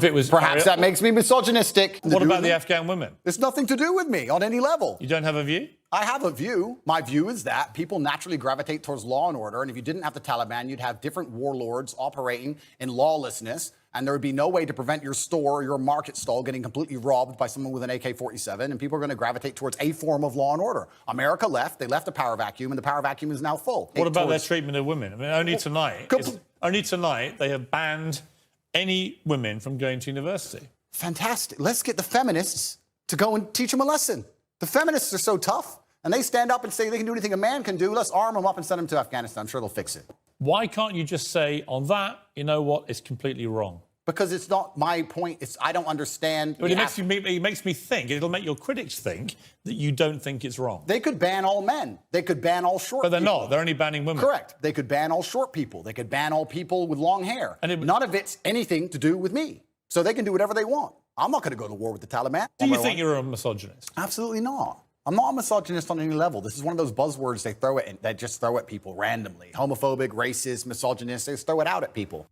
If it was Perhaps that makes me misogynistic. What about the Afghan women? It's nothing to do with me on any level. You don't have a view? I have a view. My view is that people naturally gravitate towards law and order. And if you didn't have the Taliban, you'd have different warlords operating in lawlessness. And there would be no way to prevent your store or your market stall getting completely robbed by someone with an AK-47. And people are going to gravitate towards a form of law and order. America left. They left a power vacuum, and the power vacuum is now full. What about their treatment of women? I mean, only tonight they have banned any women from going to university. Fantastic. Let's get the feminists to go and teach them a lesson. The feminists are so tough, and they stand up and say they can do anything a man can do. Let's arm them up and send them to Afghanistan. I'm sure they'll fix it. Why can't you just say, on that, you know what, it's completely wrong? Because it's not my point. I don't understand. But it makes me think, it'll make your critics think that you don't think it's wrong. They could ban all men. They could ban all short people. But they're not. They're only banning women. Correct. They could ban all short people. They could ban all people with long hair. And none of it's anything to do with me. So they can do whatever they want. I'm not going to go to war with the Taliban. Do you think you're a misogynist? Absolutely not. I'm not a misogynist on any level. This is one of those buzzwords they just throw at people randomly. Homophobic, racist, misogynist. They just throw it out at people.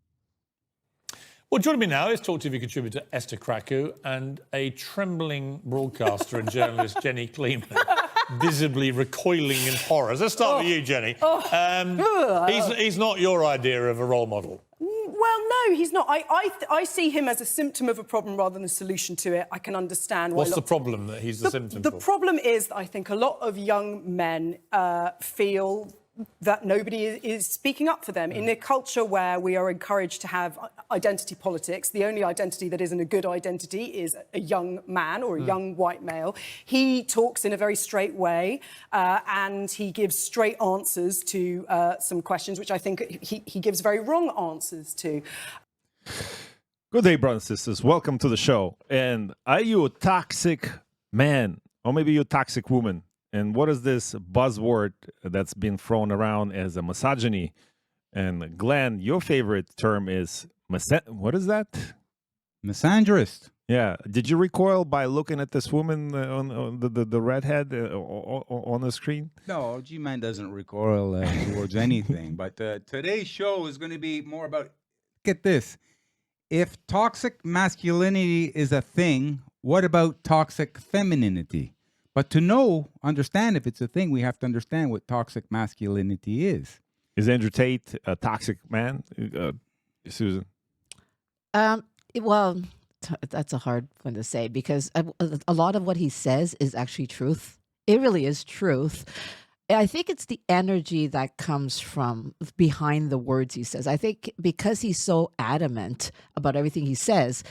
Well, joining me now is Talk TV contributor Esther Krakow and a trembling broadcaster and journalist, Jenny Kleeman, visibly recoiling in horror. Let's start with you, Jenny. He's not your idea of a role model. Well, no, he's not. I see him as a symptom of a problem rather than a solution to it. I can understand why. What's the problem that he's the symptom for? The problem is that I think a lot of young men feel that nobody is speaking up for them. In a culture where we are encouraged to have identity politics, the only identity that isn't a good identity is a young man or a young white male. He talks in a very straight way and he gives straight answers to some questions, which I think he gives very wrong answers to. Good day, brothers and sisters. Welcome to the show. And are you a toxic man? Or maybe you're a toxic woman? And what is this buzzword that's been thrown around as a misogyny? And Glenn, your favorite term is, what is that? Misandrist. Yeah. Did you recoil by looking at this woman on the redhead on the screen? No, G-Man doesn't recoil towards anything. But today's show is going to be more about, get this. If toxic masculinity is a thing, what about toxic femininity? But to understand if it's a thing, we have to understand what toxic masculinity is. Is Andrew Tate a toxic man, Susan? Well, that's a hard one to say because a lot of what he says is actually truth. It really is truth. I think it's the energy that comes from behind the words he says. I think because he's so adamant about everything he says,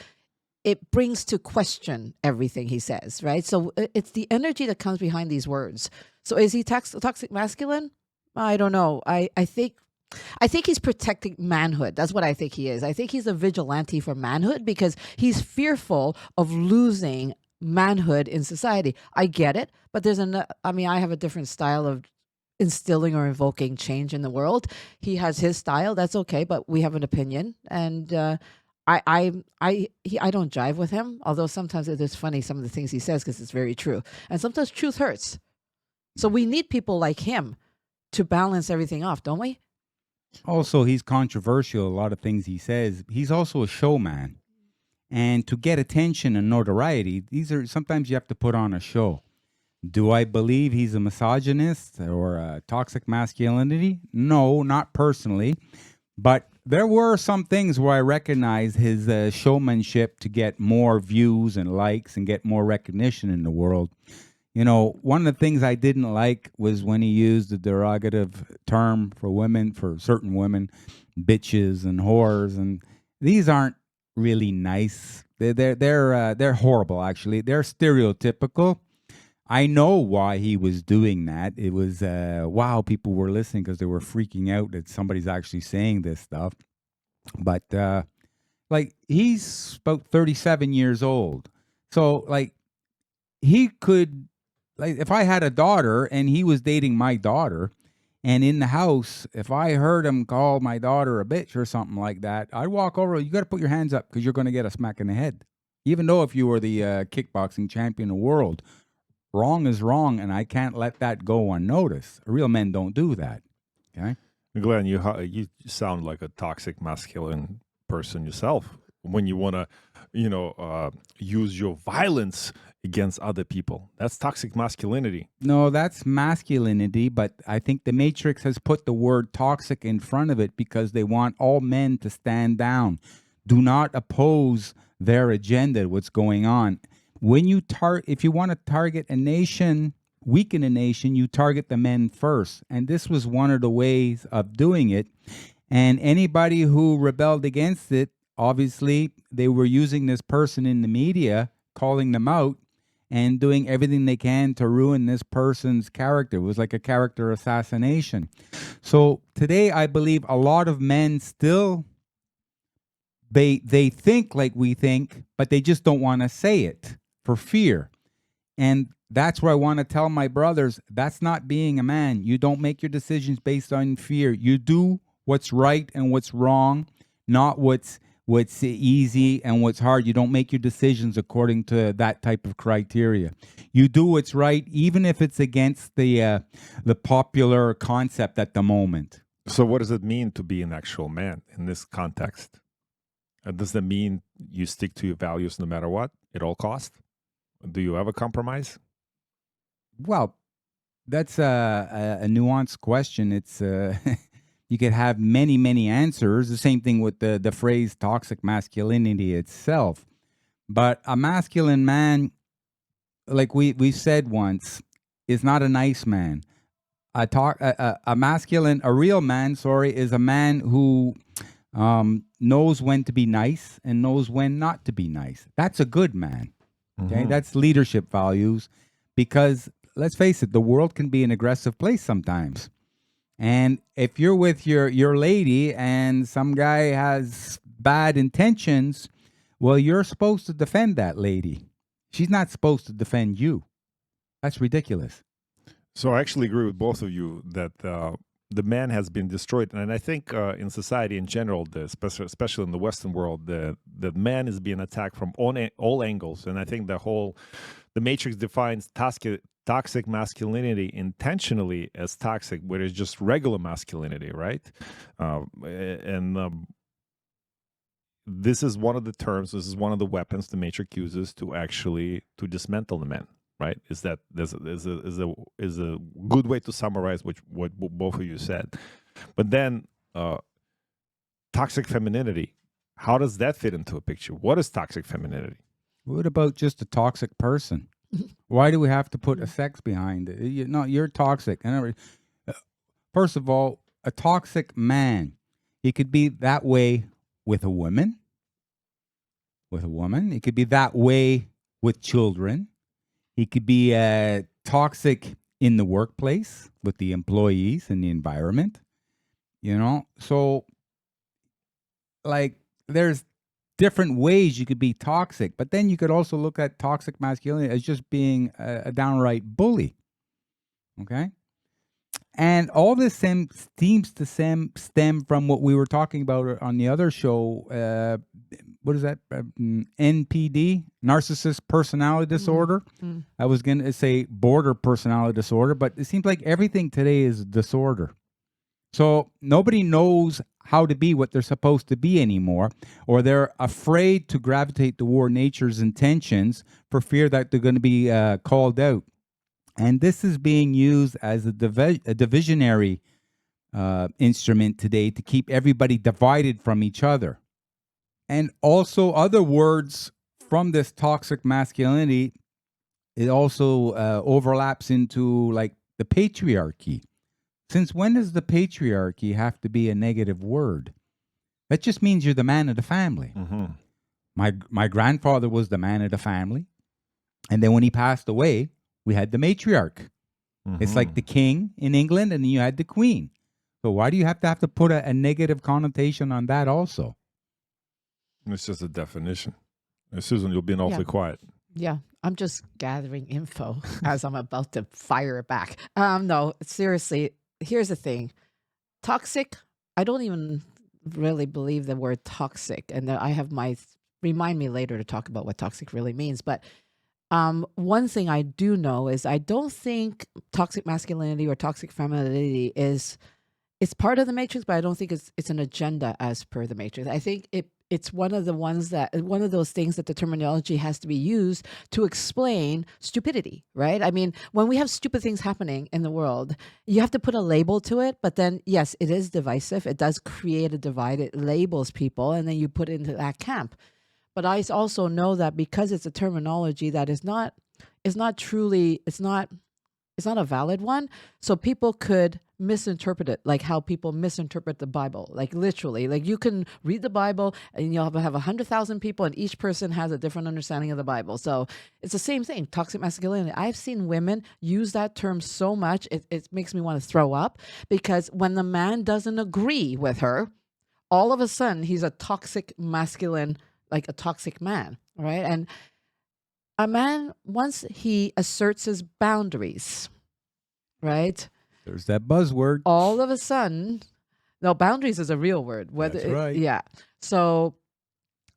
it brings to question everything he says, right? So it's the energy that comes behind these words. So is he toxic masculine? I don't know. I think he's protecting manhood. That's what I think he is. I think he's a vigilante for manhood because he's fearful of losing manhood in society. I get it, but I have a different style of instilling or invoking change in the world. He has his style. That's okay, but we have an opinion, and I don't jive with him, although sometimes it is funny, some of the things he says, because it's very true. And sometimes truth hurts. So we need people like him to balance everything off, don't we? Also, he's controversial, a lot of things he says. He's also a showman. And to get attention and notoriety, sometimes you have to put on a show. Do I believe he's a misogynist or a toxic masculinity? No, not personally. But there were some things where I recognize his showmanship to get more views and likes and get more recognition in the world. You know, one of the things I didn't like was when he used the derogative term for women, for certain women, bitches and whores, and these aren't really nice. They're horrible, actually. They're stereotypical. I know why he was doing that. It was, wow, people were listening because they were freaking out that somebody's actually saying this stuff. But, like, he's about 37 years old. So, like, he could, like, if I had a daughter and he was dating my daughter, and in the house, if I heard him call my daughter a bitch or something like that, I'd walk over, you got to put your hands up because you're going to get a smack in the head. Even though if you were the kickboxing champion of the world. Wrong is wrong, and I can't let that go unnoticed. Real men don't do that. Okay, Glenn, you sound like a toxic masculine person yourself. When you want to, use your violence against other people. That's toxic masculinity. No, that's masculinity, but I think the Matrix has put the word toxic in front of it because they want all men to stand down. Do not oppose their agenda, what's going on. When you if you want to target a nation, weaken a nation, you target the men first. And this was one of the ways of doing it. And anybody who rebelled against it, obviously, they were using this person in the media, calling them out, and doing everything they can to ruin this person's character. It was like a character assassination. So today, I believe a lot of men still, they think like we think, but they just don't want to say it for fear. And that's where I want to tell my brothers, that's not being a man. You don't make your decisions based on fear. You do what's right and what's wrong, not what's easy and what's hard. You don't make your decisions according to that type of criteria. You do what's right, even if it's against the popular concept at the moment. So what does it mean to be an actual man in this context? Does that mean you stick to your values no matter what, at all costs? Do you ever compromise? Well, that's a nuanced question. It's you could have many, many answers. The same thing with the phrase toxic masculinity itself. But a masculine man, like we said once, is not a nice man. A real man, is a man who knows when to be nice and knows when not to be nice. That's a good man. Okay, that's leadership values. Because let's face it, the world can be an aggressive place sometimes. And if you're with your lady and some guy has bad intentions, well, you're supposed to defend that lady. She's not supposed to defend you. That's ridiculous. So I actually agree with both of you that the man has been destroyed. And I think in society in general, especially in the Western world, the man is being attacked from all angles. And I think the Matrix defines toxic masculinity intentionally as toxic, where it's just regular masculinity, right? This is one of the terms, this is one of the weapons the Matrix uses to dismantle the man, right? Is a good way to summarize what both of you said. But then toxic femininity, how does that fit into a picture? What is toxic femininity? What about just a toxic person? Why do we have to put a sex behind it? You're toxic. First of all, a toxic man, he could be that way with a woman. He could be that way with children. He could be toxic in the workplace with the employees and the environment. So like there's different ways you could be toxic, but then you could also look at toxic masculinity as just being a downright bully. Okay? And all this seems to stem from what we were talking about on the other show. What is that? NPD, narcissist personality disorder. I was going to say border personality disorder, but it seems like everything today is a disorder. So nobody knows how to be what they're supposed to be anymore, or they're afraid to gravitate toward nature's intentions for fear that they're going to be called out. And this is being used as a divisionary instrument today to keep everybody divided from each other. And also other words from this toxic masculinity, it also overlaps into like the patriarchy. Since when does the patriarchy have to be a negative word? That just means you're the man of the family. My grandfather was the man of the family. And then when he passed away, we had the matriarch. It's like the king in England, and then you had the queen. So why do you have to put a negative connotation on that also? It's just a definition. Susan, you'll be awfully quiet. Yeah, I'm just gathering info as I'm about to fire it back. No, seriously, here's the thing. Toxic, I don't even really believe the word toxic. And I have remind me later to talk about what toxic really means. But one thing I do know is I don't think toxic masculinity or toxic femininity it's part of the Matrix, but I don't think it's an agenda as per the Matrix. I think it's one of those things that the terminology has to be used to explain stupidity, right? I mean, when we have stupid things happening in the world, you have to put a label to it. But then, yes, it is divisive. It does create a divide. It labels people, and then you put it into that camp. But I also know that because it's a terminology that is not a valid one. So people could misinterpret it, like how people misinterpret the Bible. Like literally, like you can read the Bible and you'll have 100,000 people and each person has a different understanding of the Bible. So it's the same thing, toxic masculinity. I've seen women use that term so much, it makes me want to throw up, because when the man doesn't agree with her, all of a sudden he's a toxic masculine, like a toxic man, right? And a man, once he asserts his boundaries, right? There's that buzzword. All of a sudden, no, boundaries is a real word. That's right. Yeah. So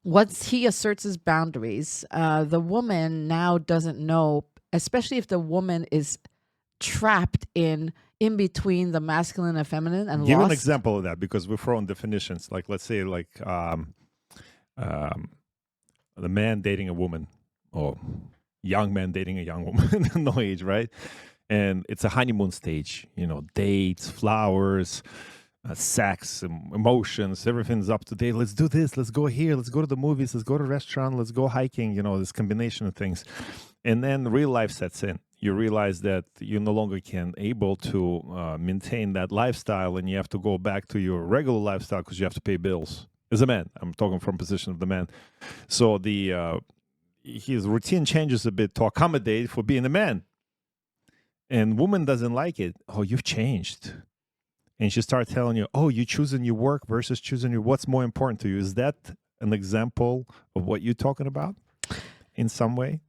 once he asserts his boundaries, the woman now doesn't know, especially if the woman is trapped in between the masculine and feminine and Give lost. an example of that, because we're throwing definitions. Like, let's say, like the man dating a woman, or young man dating a young woman, no age, right? And it's a honeymoon stage, dates, flowers, sex, emotions, everything's up to date. Let's do this. Let's go here. Let's go to the movies. Let's go to a restaurant. Let's go hiking, this combination of things. And then real life sets in. You realize that you no longer can able to maintain that lifestyle, and you have to go back to your regular lifestyle because you have to pay bills. As a man, I'm talking from position of the man. So his routine changes a bit to accommodate for being a man. And woman doesn't like it. Oh, you've changed. And she starts telling you, oh, you're choosing your work versus choosing what's more important to you. Is that an example of what you're talking about in some way?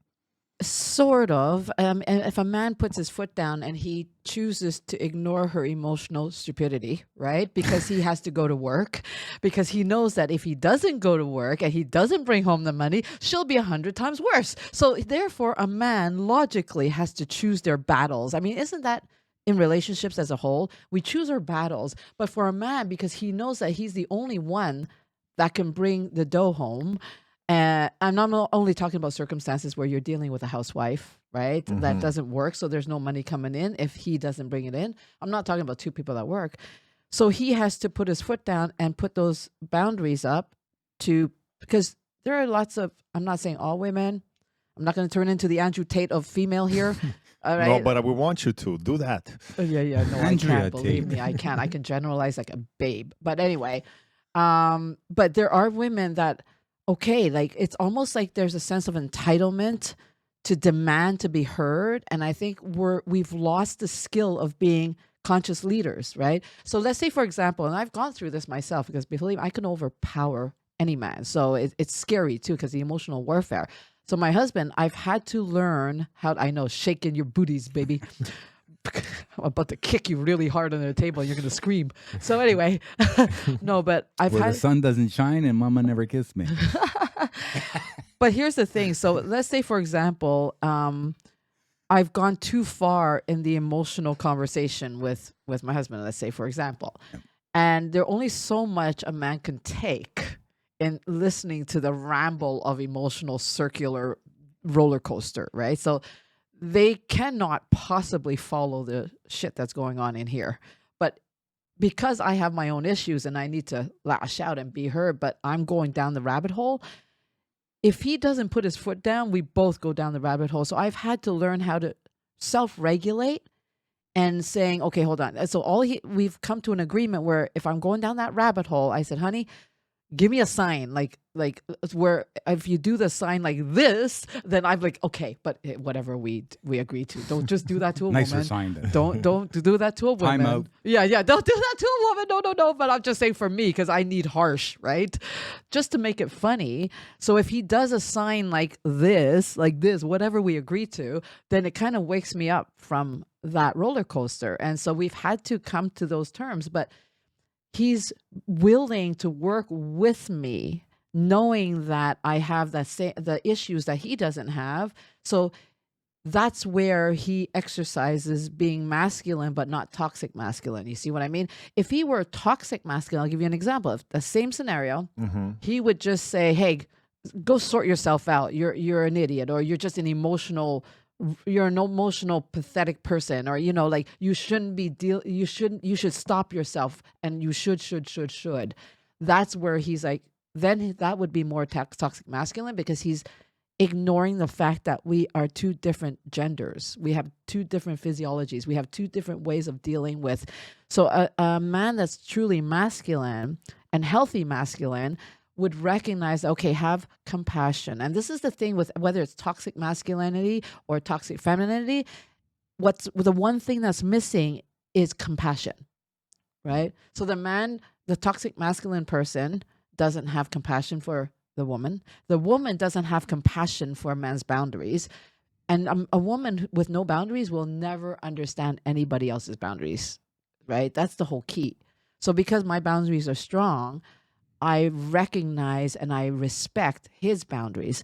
Sort of. And if a man puts his foot down and he chooses to ignore her emotional stupidity, right? Because he has to go to work, because he knows that if he doesn't go to work and he doesn't bring home the money, she'll be 100 times worse. So therefore, a man logically has to choose their battles. I mean, isn't that in relationships as a whole? We choose our battles. But for a man, because he knows that he's the only one that can bring the dough home, I'm not only talking about circumstances where you're dealing with a housewife, right? Mm-hmm. That doesn't work. So there's no money coming in if he doesn't bring it in. I'm not talking about two people that work. So he has to put his foot down and put those boundaries up because there are lots of, I'm not saying all women. I'm not going to turn into the Andrew Tate of female here. All right. No, but we want you to do that. Yeah. No, I Andrea can't. Believe Tate. me, I can't. I can generalize like a babe. But anyway, but there are women that, okay, like it's almost like there's a sense of entitlement to demand to be heard. And I think we've lost the skill of being conscious leaders, right? So let's say, for example, and I've gone through this myself, because believe me, I can overpower any man. So it's scary too, because the emotional warfare. So my husband, I've had to learn shaking your booties, baby. I'm about to kick you really hard on the table and you're going to scream. So anyway, no, but The sun doesn't shine and mama never kissed me. But here's the thing. So let's say, for example, I've gone too far in the emotional conversation with my husband, let's say, for example. And there's only so much a man can take in listening to the ramble of emotional circular roller coaster, right? So they cannot possibly follow the shit that's going on in here. But because I have my own issues and I need to lash out and be heard, but I'm going down the rabbit hole, if he doesn't put his foot down, we both go down the rabbit hole. So I've had to learn how to self-regulate and saying, okay, hold on. So we've come to an agreement where if I'm going down that rabbit hole, I said, honey, give me a sign, like where if you do the sign like this, then I'm like, okay, but whatever we agree to. Don't just do that to a Nicer woman. sign then. Don't do that to a woman. Time out. Yeah, don't do that to a woman. No. But I'm just saying for me, because I need harsh, right? Just to make it funny. So if he does a sign like this, whatever we agree to, then it kind of wakes me up from that roller coaster. And so we've had to come to those terms, but he's willing to work with me, knowing that I have the issues that he doesn't have. So that's where he exercises being masculine, but not toxic masculine. You see what I mean? If he were toxic masculine, I'll give you an example of the same scenario. He would just say, "Hey, go sort yourself out. You're an idiot, or you're just an emotional, pathetic person, or like you shouldn't be you should stop yourself, and you should." That's where he's like, then that would be more toxic masculine, because he's ignoring the fact that we are two different genders. We have two different physiologies. We have two different ways of dealing with. So a man that's truly masculine and healthy masculine would recognize, okay, have compassion. And this is the thing with whether it's toxic masculinity or toxic femininity. What's the one thing that's missing is compassion, right? So the toxic masculine person doesn't have compassion for the woman. The woman doesn't have compassion for a man's boundaries. And a woman with no boundaries will never understand anybody else's boundaries, right? That's the whole key. So because my boundaries are strong, I recognize and I respect his boundaries.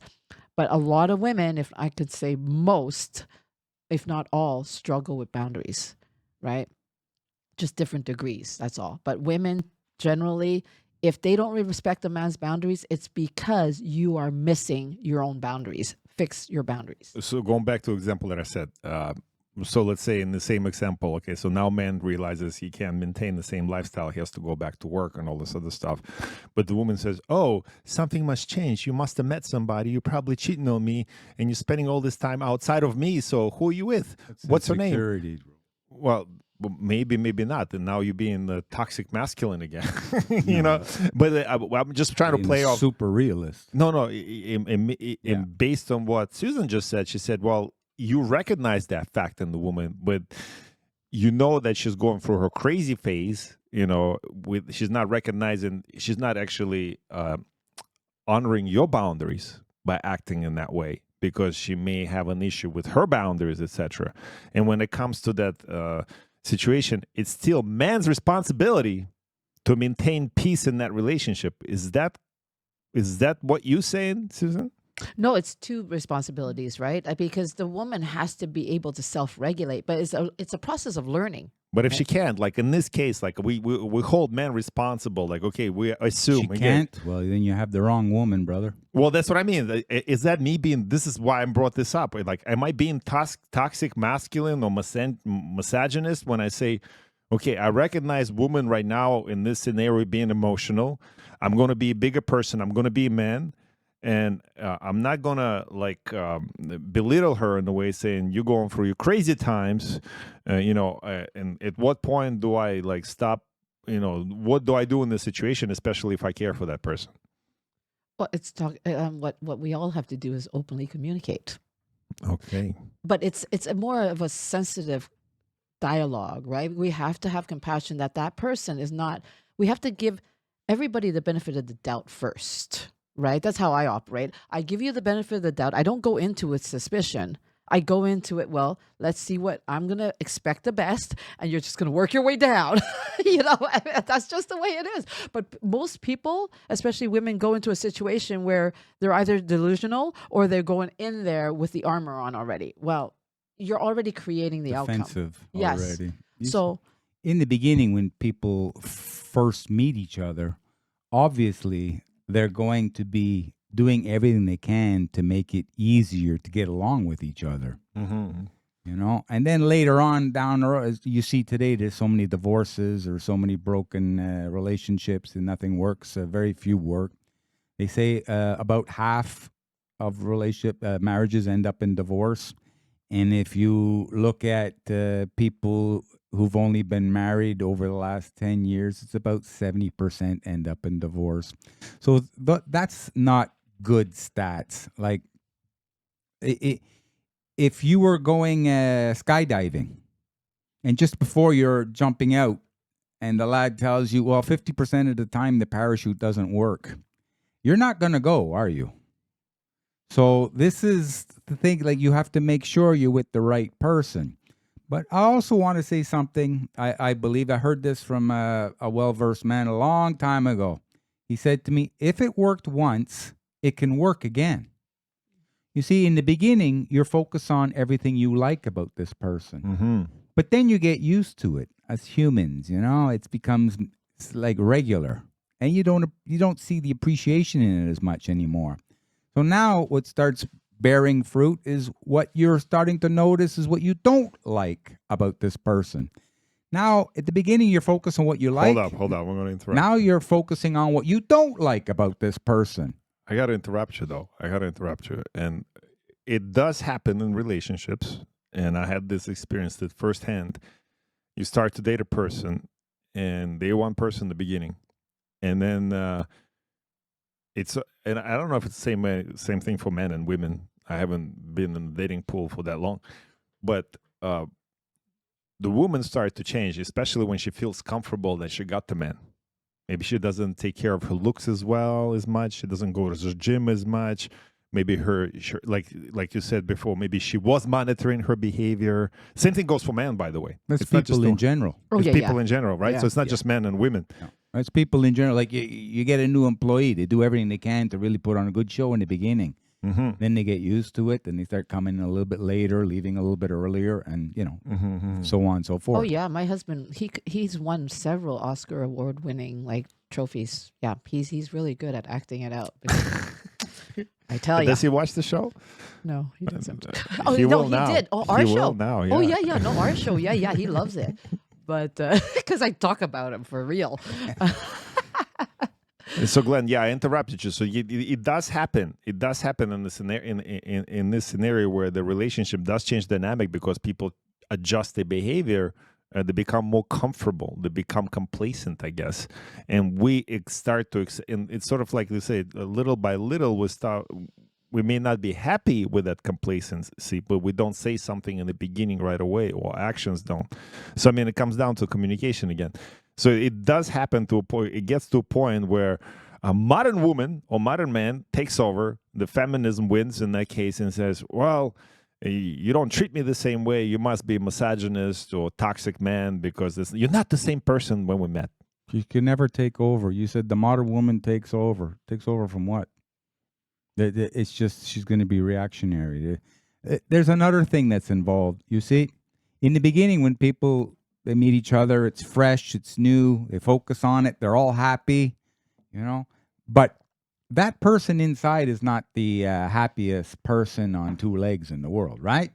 But a lot of women, if I could say most, if not all, struggle with boundaries, right? Just different degrees, that's all. But women generally, if they don't respect a man's boundaries, it's because you are missing your own boundaries. Fix your boundaries. So going back to the example that I said, so let's say in the same example, okay, so now man realizes he can't maintain the same lifestyle. He has to go back to work and all this other stuff. But the woman says, oh, something must change. You must have met somebody. You're probably cheating on me, and you're spending all this time outside of me. So who are you with? What's her name? Well, maybe not, and now you're being the toxic masculine again. But I'm just trying to play off super realist. No, based on what Susan just said, she said, well, you recognize that fact in the woman, but you know that she's going through her crazy phase, she's not recognizing, she's not actually honoring your boundaries by acting in that way, because she may have an issue with her boundaries, etc. And when it comes to that situation, it's still man's responsibility to maintain peace in that relationship. Is that what you're saying, Susan? No, it's two responsibilities, right? Because the woman has to be able to self-regulate, but it's a process of learning. But if she can't, like in this case, like we hold men responsible, like, okay, we assume. She can't? Well, then you have the wrong woman, brother. Well, that's what I mean. Is that me being, this is why I brought this up. Like, am I being toxic masculine or misogynist when I say, okay, I recognize women right now in this scenario being emotional. I'm going to be a bigger person. I'm going to be a man. And I'm not going to belittle her in the way saying you're going through your crazy times, and at what point do I stop, what do I do in this situation, especially if I care for that person? Well, it's what we all have to do is openly communicate. Okay. But it's a more of a sensitive dialogue, right? We have to have compassion that person is not, we have to give everybody the benefit of the doubt first. Right? That's how I operate. I give you the benefit of the doubt. I don't go into it with suspicion. I go into it, well, let's see what I'm going to expect the best, and you're just going to work your way down. That's just the way it is. But most people, especially women, go into a situation where they're either delusional or they're going in there with the armor on already. Well, you're already creating the defensive outcome. Yes. Already. So in the beginning, when people first meet each other, obviously they're going to be doing everything they can to make it easier to get along with each other. Mm-hmm. And then later on down the road, as you see today, there's so many divorces or so many broken relationships and nothing works. Very few work. They say about half of marriages end up in divorce. And if you look at people who've only been married over the last 10 years, it's about 70% end up in divorce. So that's not good stats. Like, if you were going skydiving, and just before you're jumping out, and the lad tells you, well, 50% of the time the parachute doesn't work, you're not going to go, are you? So this is the thing, like, you have to make sure you're with the right person. But I also want to say something. I believe I heard this from a well-versed man a long time ago. He said to me, if it worked once, it can work again. You see, in the beginning, you're focused on everything you like about this person. But then you get used to it as humans, it becomes like regular. And you don't see the appreciation in it as much anymore. So now what starts bearing fruit is what you're starting to notice is what you don't like about this person. Now, at the beginning, you're focused on what you like. Hold up. We're going to interrupt. Now you're focusing on what you don't like about this person. I got to interrupt you, though. And it does happen in relationships. And I had this experience that firsthand. You start to date a person, and they're one person in the beginning. And then and I don't know if it's the same thing for men and women. I haven't been in the dating pool for that long. But the woman starts to change, especially when she feels comfortable that she got the man. Maybe she doesn't take care of her looks as much. She doesn't go to the gym as much. Maybe like you said before, maybe she was monitoring her behavior. Same thing goes for men, by the way. That's people in general. It's people in general, right? Yeah, So it's not just men and women. No. It's people in general. Like you get a new employee, they do everything they can to really put on a good show in the beginning. Then they get used to it, and they start coming a little bit later, leaving a little bit earlier, and so on and so forth. Oh yeah, my husband, he's won several Oscar award winning trophies. Yeah, he's really good at acting it out. I tell you. Does he watch the show? No, he doesn't. He no, will now. He did. Oh, our he show. Will now, yeah. Oh yeah, no, our show. Yeah, he loves it. But because I talk about him for real. So Glenn, I interrupted you. So it does happen. It does happen in this scenario where the relationship does change dynamic because people adjust their behavior. They become more comfortable. They become complacent, I guess. And we start to, and it's sort of like they say, little by little, we may not be happy with that complacency, but we don't say something in the beginning right away, or actions don't. So, it comes down to communication again. So it does happen to a point, it gets to a point where a modern woman or modern man takes over, the feminism wins in that case and says, well, you don't treat me the same way, you must be a misogynist or toxic man because you're not the same person when we met. You can never take over. You said the modern woman takes over. Takes over from what? It's just she's going to be reactionary. There's another thing that's involved. You see, in the beginning when they meet each other, it's fresh, it's new, they focus on it, they're all happy, But that person inside is not the happiest person on two legs in the world, right?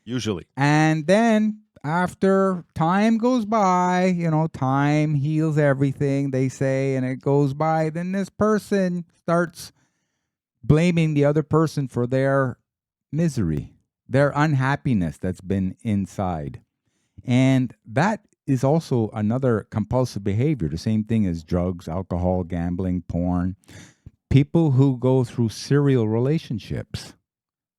Usually. And then after time goes by, time heals everything, they say, and it goes by, then this person starts blaming the other person for their misery, their unhappiness that's been inside. And that is also another compulsive behavior, the same thing as drugs, alcohol, gambling, porn. People who go through serial relationships,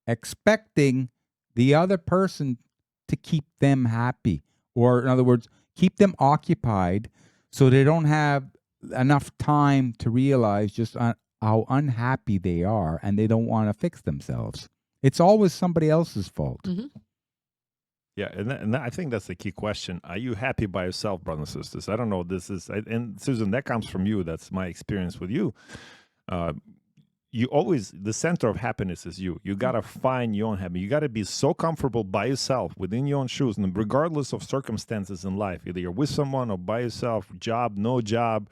expecting the other person to keep them happy, or in other words, keep them occupied so they don't have enough time to realize just how unhappy they are, and they don't want to fix themselves. It's always somebody else's fault. Mm-hmm. Yeah, and I think that's the key question. Are you happy by yourself, brothers and sisters? I don't know. And Susan, that comes from you. That's my experience with you. You always, the center of happiness is you. You got to find your own happiness. You got to be so comfortable by yourself, within your own shoes, and regardless of circumstances in life, either you're with someone or by yourself, job, no job,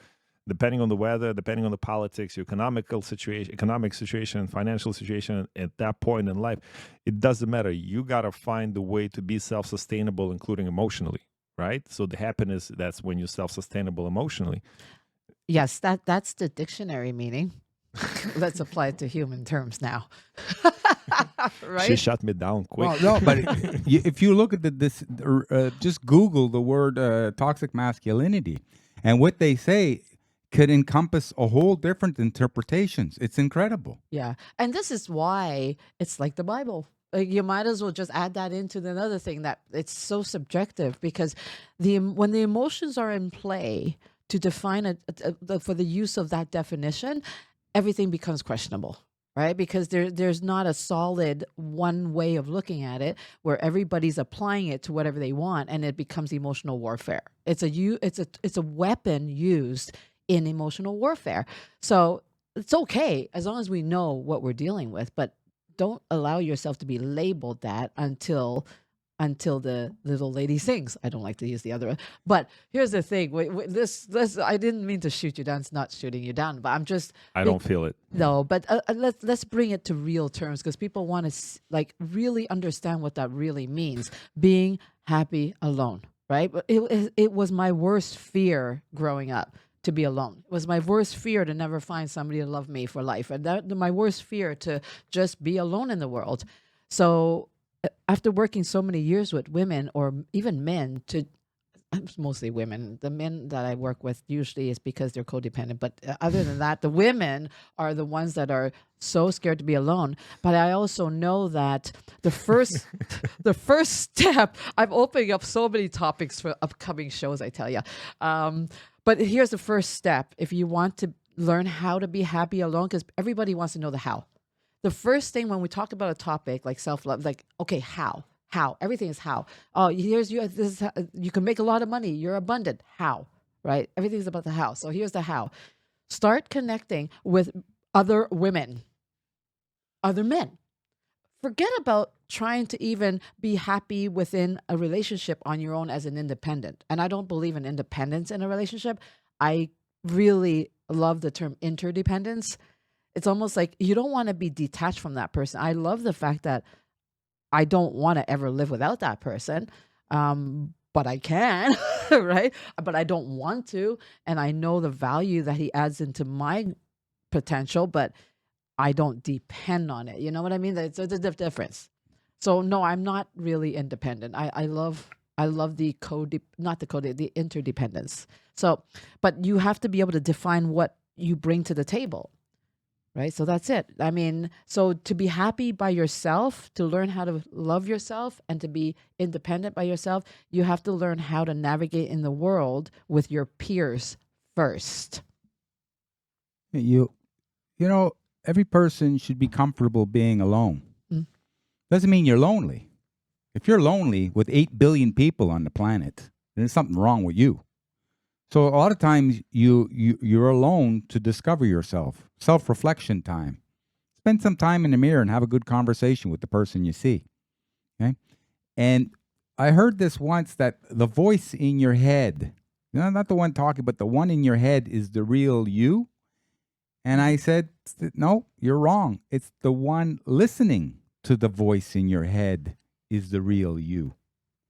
depending on the weather, depending on the politics, your economic situation, financial situation at that point in life, it doesn't matter. You got to find the way to be self-sustainable, including emotionally, right? So the happiness, that's when you're self-sustainable emotionally. Yes, that's the dictionary meaning. Let's apply it to human terms now. Right? She shut me down quick. Well, no, but if you look at just Google the word toxic masculinity, and what they say could encompass a whole different interpretations. It's incredible. Yeah. And this is why it's like the Bible. You might as well just add that into another thing, that it's so subjective, because when the emotions are in play to define for the use of that definition, everything becomes questionable, right? Because there's not a solid one way of looking at it where everybody's applying it to whatever they want, and it becomes emotional warfare. It's a weapon used in emotional warfare. So it's okay as long as we know what we're dealing with, but don't allow yourself to be labeled that until the little lady sings. I don't like to use the other one. But here's the thing. This I didn't mean to shoot you down. It's not shooting you down, but I'm just I don't feel it. no, but let's bring it to real terms, because people want to like really understand what that really means. Being happy alone, right? But it was my worst fear growing up, to be alone. It was my worst fear to never find somebody to love me for life, and my worst fear to just be alone in the world. So after working so many years with women or even men, mostly women. The men that I work with usually is because they're codependent. But other than that, the women are the ones that are so scared to be alone. But I also know that the first step, I'm opening up so many topics for upcoming shows, I tell you. But here's the first step. If you want to learn how to be happy alone, because everybody wants to know the how. The first thing when we talk about a topic like self-love, like, okay, how? How? Everything is how. Oh, here's you. This is you can make a lot of money. You're abundant. How? Right? Everything's about the how. So here's the how. Start connecting with other women, other men. Forget about trying to even be happy within a relationship on your own as an independent. And I don't believe in independence in a relationship. I really love the term interdependence. It's almost like you don't want to be detached from that person. I love the fact that I don't want to ever live without that person, but I can, right? But I don't want to. And I know the value that he adds into my potential, but I don't depend on it. You know what I mean? There's a difference. So no, I'm not really independent. I love the the interdependence. So, but you have to be able to define what you bring to the table. Right. So that's it. I mean, so to be happy by yourself, to learn how to love yourself and to be independent by yourself, you have to learn how to navigate in the world with your peers first. You know, every person should be comfortable being alone. Doesn't mean you're lonely. If you're lonely with 8 billion people on the planet, then there's something wrong with you. So a lot of times you're alone to discover yourself. Self-reflection time. Spend some time in the mirror and have a good conversation with the person you see. Okay? And I heard this once, that the voice in your head, not the one talking, but the one in your head is the real you. And I said, no, you're wrong. It's the one listening to the voice in your head is the real you.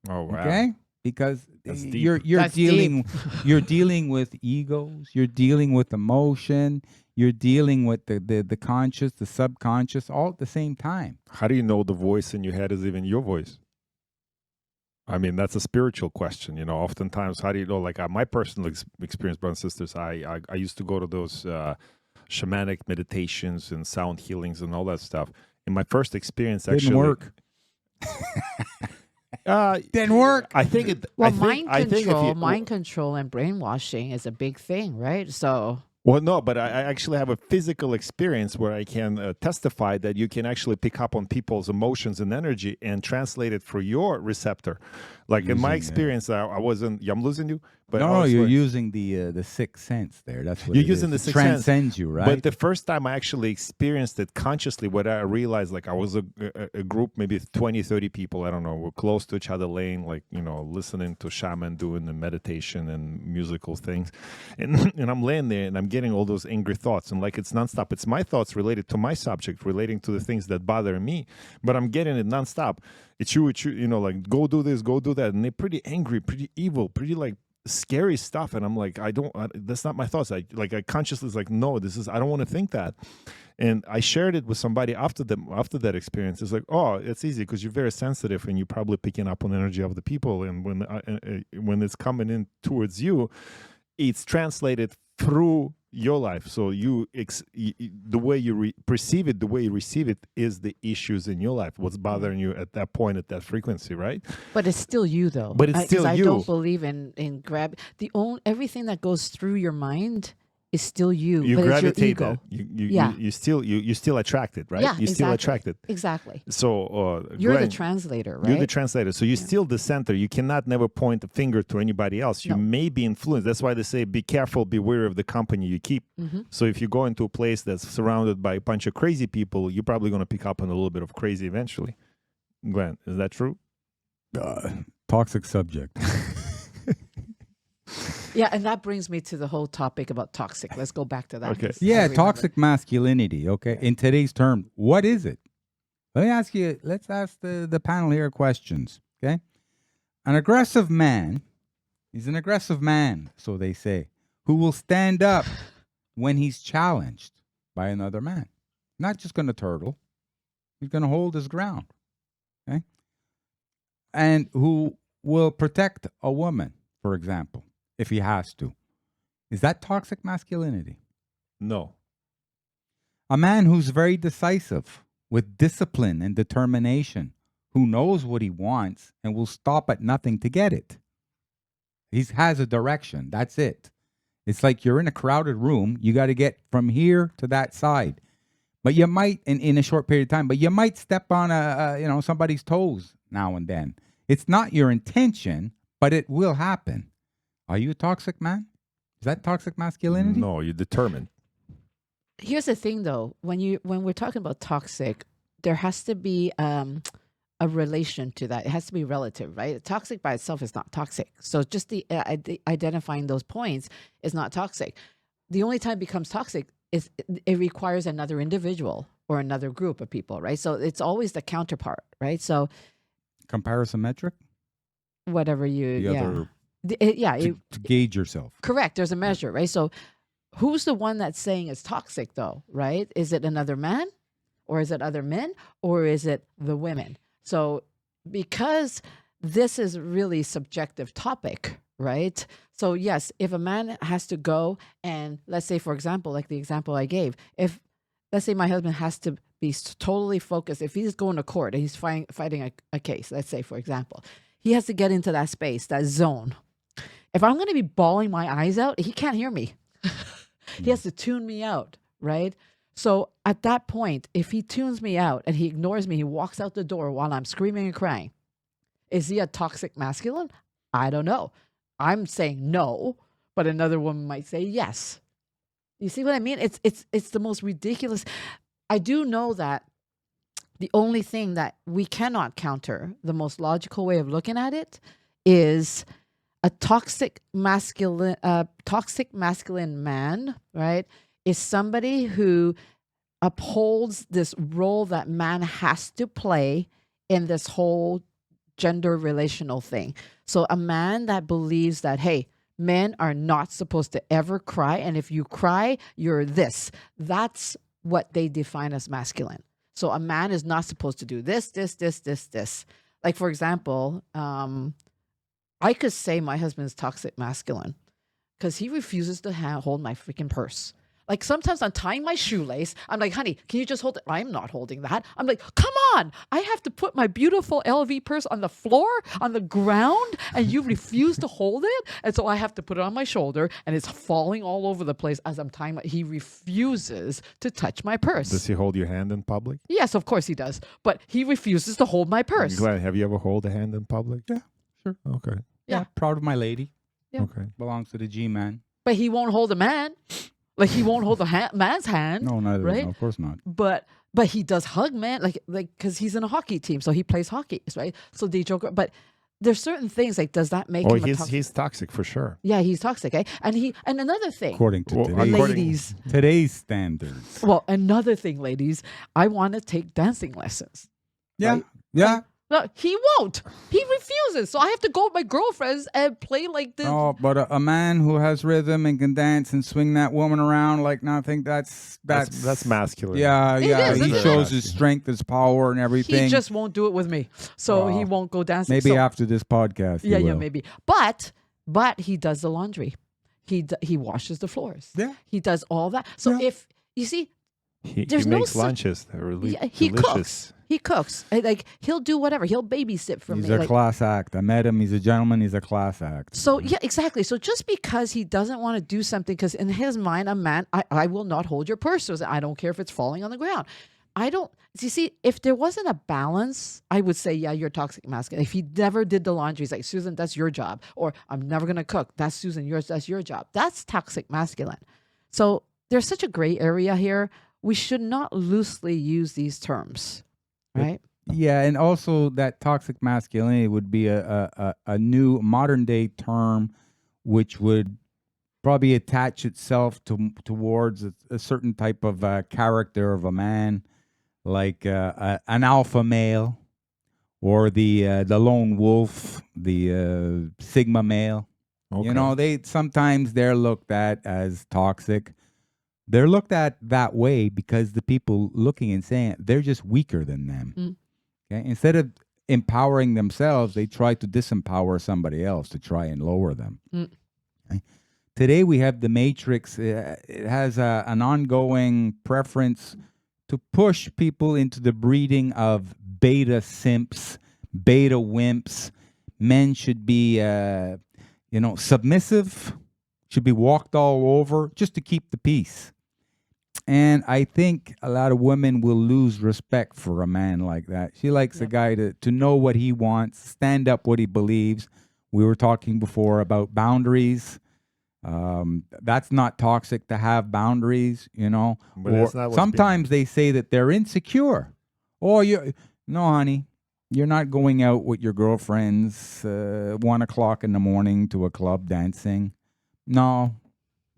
Oh, wow. Okay? Because you're That's dealing deep. you're dealing with egos, you're dealing with emotion, you're dealing with the conscious, the subconscious, all at the same time. How do you know the voice in your head is even your voice? I mean, that's a spiritual question. You know, oftentimes, how do you know? Like my personal experience, brothers and sisters, I used to go to those shamanic meditations and sound healings and all that stuff. In my first experience, Didn't actually work. Didn't work. I think it. Well, I think if you, mind control and brainwashing is a big thing, right? So well, no, but I actually have a physical experience where I can testify that you can actually pick up on people's emotions and energy and translate it for your receptor. Like in my experience, I wasn't. I'm losing you, but No, you're using the sixth sense there. That's what you're it using is. the It sixth sense. transcends you, right? But the first time I actually experienced it consciously, what I realized, like I was a group, maybe 20, 30 people, I don't know, we're close to each other, laying, like, you know, listening to shaman doing the meditation and musical things. And I'm laying there and I'm getting all those angry thoughts. And like, it's nonstop. It's my thoughts related to my subject, relating to the things that bother me. But I'm getting it nonstop. It's you, you know, like, go do this, go do that. And they're pretty angry, pretty evil, pretty like scary stuff. And I'm like, that's not my thoughts. I consciously was like, no, I don't want to think that. And I shared it with somebody after that experience. It's like, oh, it's easy because you're very sensitive and you're probably picking up on energy of the people. And when it's coming in towards you, it's translated through your life. So the way you perceive it, the way you receive it is the issues in your life. What's bothering you at that point, at that frequency, right? but it's still you, though. But it's still I you. don't believe in everything that goes through your mind is still you, You but it's your gravitate ego. it. Yeah. You still attracted, right? Yeah, You still exactly. attracted. Exactly. So You're the Glenn, translator, right? you're the translator. So you're still the center. You cannot never point a finger to anybody else. You No. may be influenced. That's why they say, be careful, be wary of the company you keep. Mm-hmm. So if you go into a place that's surrounded by a bunch of crazy people, you're probably going to pick up on a little bit of crazy eventually. Glenn, is that true? Toxic subject. Yeah, and that brings me to the whole topic about toxic. Let's go back to that. Okay. Yeah, toxic masculinity. Okay, in today's term, what is it? Let's ask the panel here questions. Okay, an aggressive man. He's an aggressive man, so they say, who will stand up when he's challenged by another man. Not just going to turtle. He's going to hold his ground. Okay, and who will protect a woman, for example, if he has to. Is that toxic masculinity? No. A man who's very decisive, with discipline and determination, who knows what he wants and will stop at nothing to get it. He has a direction. That's it. It's like you're in a crowded room. You got to get from here to that side. But you might, in a short period of time, but you might step on somebody's toes now and then. It's not your intention, but it will happen. Are you a toxic man? Is that toxic masculinity? No, you're determined. Here's the thing, though. When we're talking about toxic, there has to be a relation to that. It has to be relative, right? Toxic by itself is not toxic. So just the identifying those points is not toxic. The only time it becomes toxic is it requires another individual or another group of people, right? So it's always the counterpart, right? So Comparison metric? whatever you, The other, to gauge yourself. correct. There's a measure, right? So who's the one that's saying it's toxic, though, right? Is it another man, or is it other men, or is it the women? So because this is really subjective topic, right? So yes, if a man has to go and, let's say, for example, like the example I gave, if let's say my husband has to be totally focused, if he's going to court and he's fighting a case, let's say, for example, he has to get into that space, that zone. If I'm going to be bawling my eyes out, he can't hear me. He has to tune me out, right? So at that point, if he tunes me out and he ignores me, he walks out the door while I'm screaming and crying, is he a toxic masculine? I don't know. I'm saying no, but another woman might say yes. You see what I mean? It's the most ridiculous. I do know that the only thing that we cannot counter, the most logical way of looking at it, is a toxic masculine man, right? Is somebody who upholds this role that man has to play in this whole gender relational thing. So a man that believes that, hey, men are not supposed to ever cry, and if you cry, you're this. That's what they define as masculine. So a man is not supposed to do this. Like, for example, I could say my husband's toxic masculine because he refuses to hold my freaking purse. Like, sometimes I'm tying my shoelace. I'm like, honey, can you just hold it? I'm not holding that. I'm like, come on. I have to put my beautiful LV purse on the floor, on the ground, and you refuse to hold it? And so I have to put it on my shoulder, and it's falling all over the place as I'm tying he refuses to touch my purse. Does he hold your hand in public? Yes, of course he does. But he refuses to hold my purse. Glenn, have you ever held a hand in public? Yeah, sure. Okay. Yeah, proud of my lady. Yeah. Okay. Belongs to the G-man. But he won't hold a man. Like, he won't hold the man's hand. No, neither. right? No, of course not. But he does hug man, like because he's in a hockey team, so he plays hockey, right? So they joke. But there's certain things like, does that make him a toxic? He's toxic for sure. Yeah, he's toxic, eh? And another thing, According to ladies. today's standards. Well, another thing, ladies, I want to take dancing lessons. Yeah, Right? yeah. No, he won't. He refuses. So I have to go with my girlfriends and play like this. Oh, but a man who has rhythm and can dance and swing that woman around like nothing, that's masculine. Yeah, yeah. is, He isn't shows his strength, his power, and everything. He just won't do it with me. So he won't go dancing. Maybe So- after this podcast. he Yeah, will. maybe. But he does the laundry. He washes the floors. Yeah. He does all that. So Yeah. if you see, He There's no makes such- lunches that are really yeah, he delicious. cooks. He cooks. Like he'll do whatever. He'll babysit for He's me. a Like, class act. I met him. He's a gentleman. He's a class act. so yeah, exactly. So just because he doesn't want to do something, because in his mind, a man, I will not hold your purse. So I don't care if it's falling on the ground. I don't. You see, if there wasn't a balance, I would say, yeah, you're toxic masculine. If he never did the laundry, he's like, Susan, that's your job. Or I'm never gonna cook. That's Susan, that's your job. That's toxic masculine. So there's such a gray area here. We should not loosely use these terms, right? Yeah, and also that toxic masculinity would be a new modern day term, which would probably attach itself towards a certain type of character of a man, like an alpha male, or the lone wolf, the sigma male. Okay. You know, they're looked at as toxic. They're looked at that way because the people looking and saying they're just weaker than them. Okay? Instead of empowering themselves, they try to disempower somebody else to try and lower them. Okay? Today we have the Matrix. It has an ongoing preference to push people into the breeding of beta simps, beta wimps. Men should be, submissive, should be walked all over just to keep the peace. And I think a lot of women will lose respect for a man like that. She likes a guy to know what he wants, stand up what he believes. We were talking before about boundaries. That's not toxic to have boundaries, you know. But Or that's not what's sometimes they say that they're insecure. Oh, no, honey, you're not going out with your girlfriends 1 o'clock in the morning to a club dancing. No,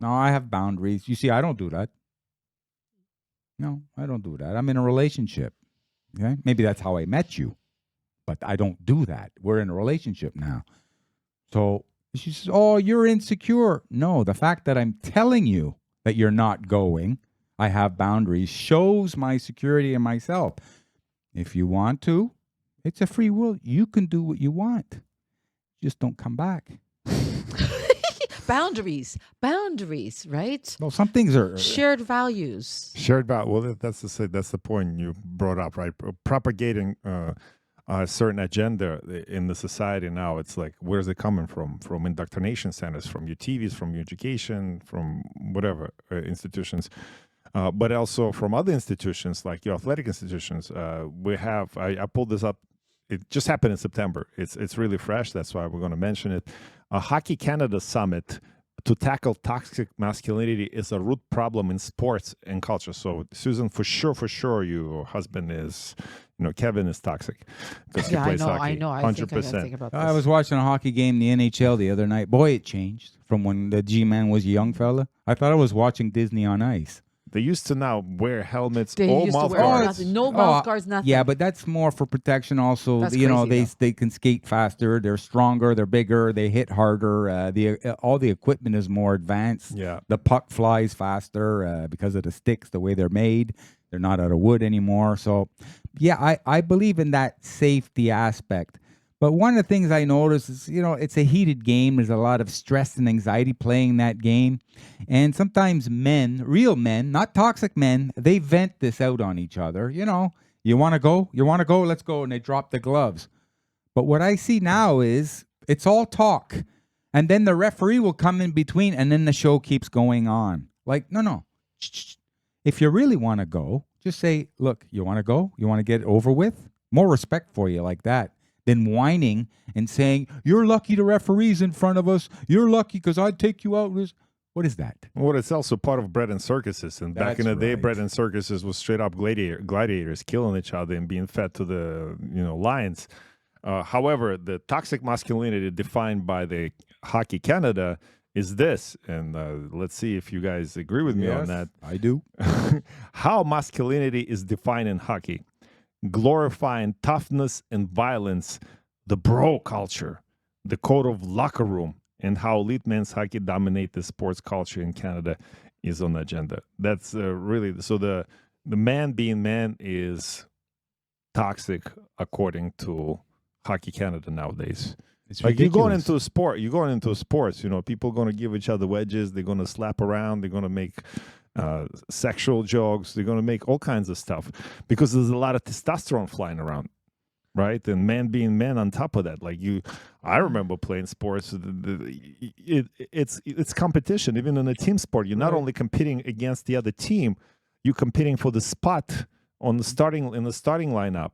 I have boundaries. You see, I don't do that. No, I don't do that. I'm in a relationship. Okay, maybe that's how I met you, but I don't do that. We're in a relationship now. So she says, "Oh, you're insecure." No, the fact that I'm telling you that you're not going, I have boundaries, shows my security in myself. If you want to, it's a free will. You can do what you want. Just don't come back. Boundaries, right? Well, some things are Shared values. Shared value. Well, that's the point you brought up, right? Propagating a certain agenda in the society now. It's like, where's it coming from? From indoctrination centers, from your TVs, from your education, from whatever institutions, but also from other institutions like your athletic institutions. We have. I pulled this up. It just happened in September. It's really fresh. That's why we're going to mention it. A Hockey Canada Summit to tackle toxic masculinity is a root problem in sports and culture. So, Susan, for sure, your husband is, Kevin is toxic because he plays hockey. I know. 100%. I think about this. I was watching a hockey game in the NHL the other night. Boy, it changed from when the G-Man was a young fella. I thought I was watching Disney on Ice. They used to now wear helmets, They all used to mouth wear guards. nothing. No mouth guards, nothing. Yeah, but that's more for protection also. That's you know, crazy, they can skate faster, they're stronger, they're bigger, they hit harder. All the equipment is more advanced. Yeah. The puck flies faster because of the sticks, the way they're made. They're not out of wood anymore. So, yeah, I believe in that safety aspect. But one of the things I notice is, it's a heated game. There's a lot of stress and anxiety playing that game. And sometimes men, real men, not toxic men, they vent this out on each other. You want to go? You want to go? Let's go. And they drop the gloves. But what I see now is it's all talk. And then the referee will come in between and then the show keeps going on. Like, no. If you really want to go, just say, look, you want to go? You want to get it over with? More respect for you like that. Than whining and saying, you're lucky the referee's in front of us. You're lucky because I'd take you out. What is that? Well, it's also part of bread and circuses. And back in the day, bread and circuses was straight up gladiators killing each other and being fed to the lions. However, the toxic masculinity defined by the Hockey Canada is this. And let's see if you guys agree with me on that. I do. How masculinity is defined in hockey. Glorifying toughness and violence, the bro culture, the code of locker room, and how elite men's hockey dominate the sports culture in Canada is on the agenda. That's really so. The man being man is toxic according to Hockey Canada nowadays. It's like ridiculous. you're going into sports. People are going to give each other wedges. They're going to slap around. They're going to make sexual jokes. They're going to make all kinds of stuff because there's a lot of testosterone flying around, right? And men being men on top of that. Like I remember playing sports. It's competition. Even in a team sport, you're not only competing against the other team, you're competing for the spot in the starting lineup.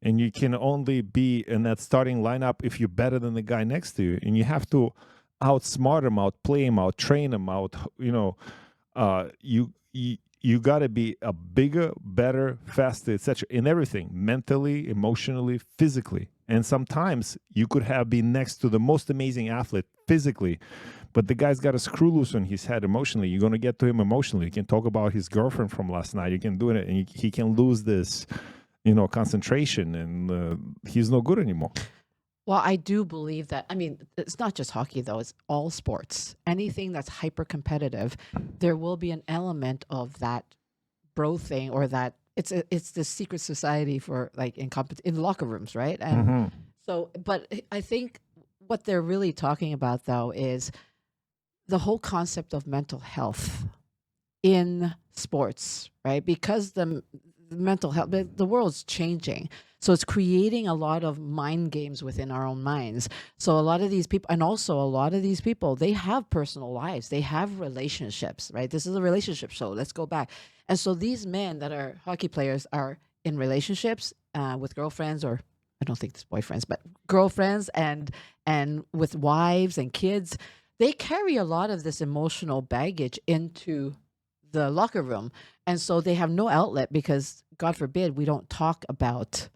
And you can only be in that starting lineup if you're better than the guy next to you. And you have to outsmart him, outplay him, outtrain him, you got to be a bigger, better, faster, etc. in everything, mentally, emotionally, physically. And sometimes you could have been next to the most amazing athlete physically, but the guy's got a screw loose on his head emotionally. You're going to get to him emotionally. You can talk about his girlfriend from last night. You can do it, and he can lose this, concentration, and he's no good anymore. Well, I do believe that. I mean, it's not just hockey, though. It's all sports. Anything that's hyper competitive, there will be an element of that bro thing, or that it's the secret society for like in locker rooms, right? And so, but I think what they're really talking about, though, is the whole concept of mental health in sports, right? Because the mental health, the world's changing. So it's creating a lot of mind games within our own minds. So a lot of these people, and also a lot of these people, they have personal lives. They have relationships, right? This is a relationship show. Let's go back. And so these men that are hockey players are in relationships with girlfriends, or I don't think it's boyfriends, but girlfriends and with wives and kids. They carry a lot of this emotional baggage into the locker room. And so they have no outlet because, God forbid, we don't talk about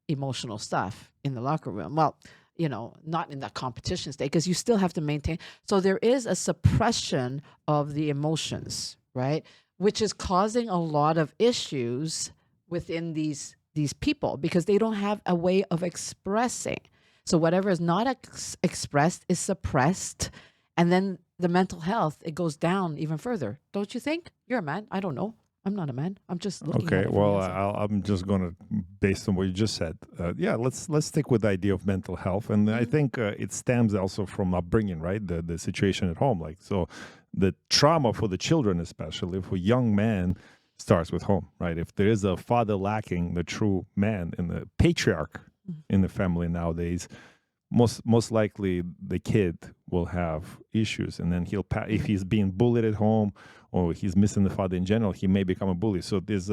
emotional stuff in the locker room. Well, not in that competition state, because you still have to maintain. So there is a suppression of the emotions, right? Which is causing a lot of issues within these people because they don't have a way of expressing. So whatever is not expressed is suppressed. And then the mental health, it goes down even further. Don't you think? You're a man. I don't know. I'm not a man. I'm just looking at it. Okay, well, I'm just going to, based on what you just said, let's stick with the idea of mental health. And I think it stems also from upbringing, right? The situation at home. Like, so the trauma for the children, especially for young men, starts with home, right? If there is a father lacking the true man and the patriarch in the family nowadays, most likely the kid will have issues, and then if he's being bullied at home or he's missing the father in general, he may become a bully. So there's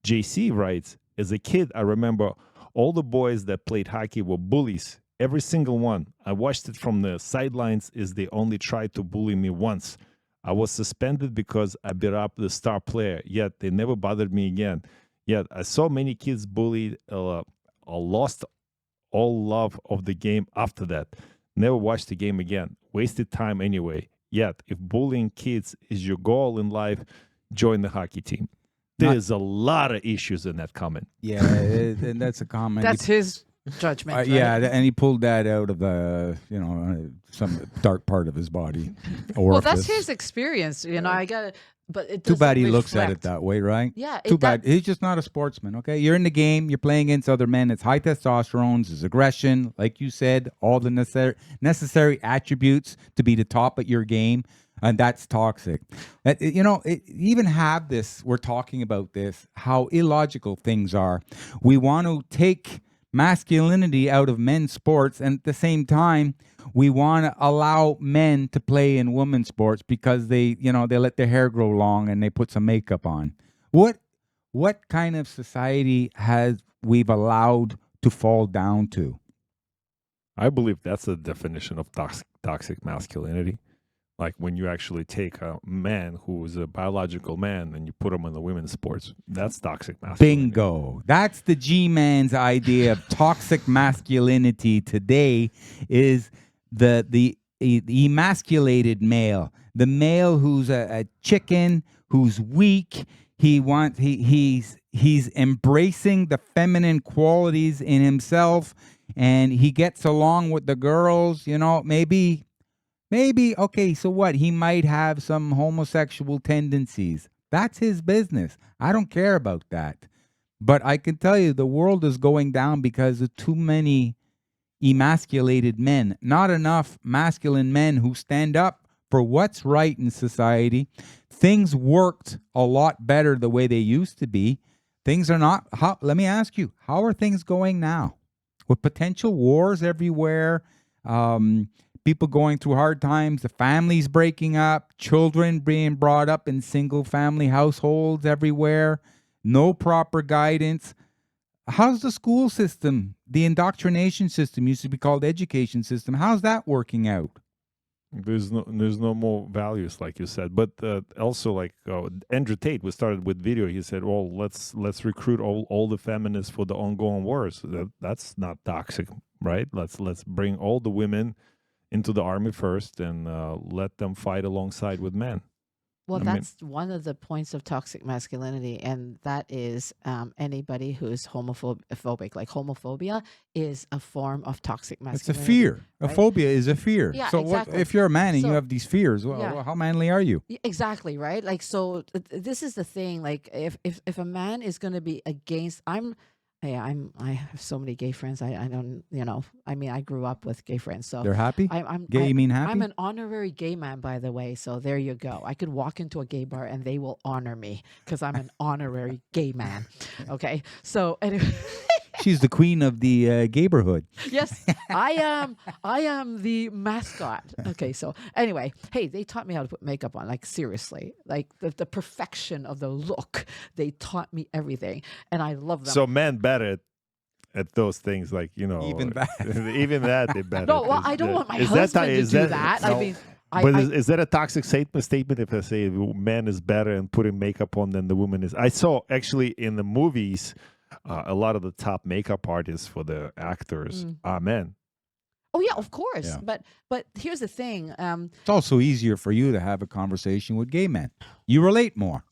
JC writes, as a kid, I remember all the boys that played hockey were bullies, every single one. I watched it from the sidelines as they only tried to bully me once. I was suspended because I beat up the star player, yet they never bothered me again. Yet I saw many kids bullied, lost all love of the game after that. Never watched the game again. Wasted time anyway. Yet, if bullying kids is your goal in life, join the hockey team. There's a lot of issues in that comment. Yeah, and that's a comment. That's his judgment. Right? Yeah, and he pulled that out of some dark part of his body. Well, that's his experience. I got it. But it too bad he reflect. looks at it that way, right? Yeah. Too bad. He's just not a sportsman, okay? You're in the game. You're playing against other men. It's high testosterone. It's aggression. Like you said, all the necessary attributes to be the top at your game. And that's toxic. Even have this, we're talking about this, how illogical things are. We want to take masculinity out of men's sports, and at the same time we want to allow men to play in women's sports because they let their hair grow long and they put some makeup on. What kind of society has we've allowed to fall down to? I believe that's the definition of toxic masculinity. Like when you actually take a man who is a biological man and you put him in the women's sports, that's toxic masculinity. Bingo. That's the G-man's idea of toxic masculinity today is the emasculated male. The male who's a chicken, who's weak. He's embracing the feminine qualities in himself, and he gets along with the girls, Maybe, okay, so what? He might have some homosexual tendencies. That's his business. I don't care about that. But I can tell you the world is going down because of too many emasculated men. Not enough masculine men who stand up for what's right in society. Things worked a lot better the way they used to be. Things are not. Let me ask you, how are things going now? With potential wars everywhere, people going through hard times, the families breaking up, children being brought up in single-family households everywhere, no proper guidance. How's the school system, the indoctrination system, used to be called education system, how's that working out? There's no more values, like you said, but also like Andrew Tate was started with video. He said, "Well, let's recruit all the feminists for the ongoing wars." That's not toxic, right? Let's bring all the women into the army first and let them fight alongside with men. Well, I mean- that's one of the points of toxic masculinity, and that is anybody who's homophobic. Like homophobia is a form of toxic It's a masculinity. fear. A right? phobia is a fear. Yeah, so exactly. if you're a man and you So- have these fears, well, Yeah. how manly are you? Exactly, right? Like, so this is the thing. Like, if a man is going to be against, I have so many gay friends. I don't, I mean, I grew up with gay friends, so They're happy? I'm Gay, you mean happy? I'm an honorary gay man, by the way. So there you go. I could walk into a gay bar and they will honor me because I'm an honorary gay man. Okay, so anyway. She's the queen of the gayborhood. Yes, I am the mascot. Okay, so anyway, hey, they taught me how to put makeup on. Like seriously, like the perfection of the look. They taught me everything, and I love them. So men better at those things, like Even that. even that they better. no, well, I don't want my husband to do that. I mean, But is that a toxic statement if I say the man is better and putting makeup on than the woman is? I saw actually in the movies, a lot of the top makeup artists for the actors are men. oh yeah, of course. Yeah. But here's the thing. It's also easier for you to have a conversation with gay men. You relate more.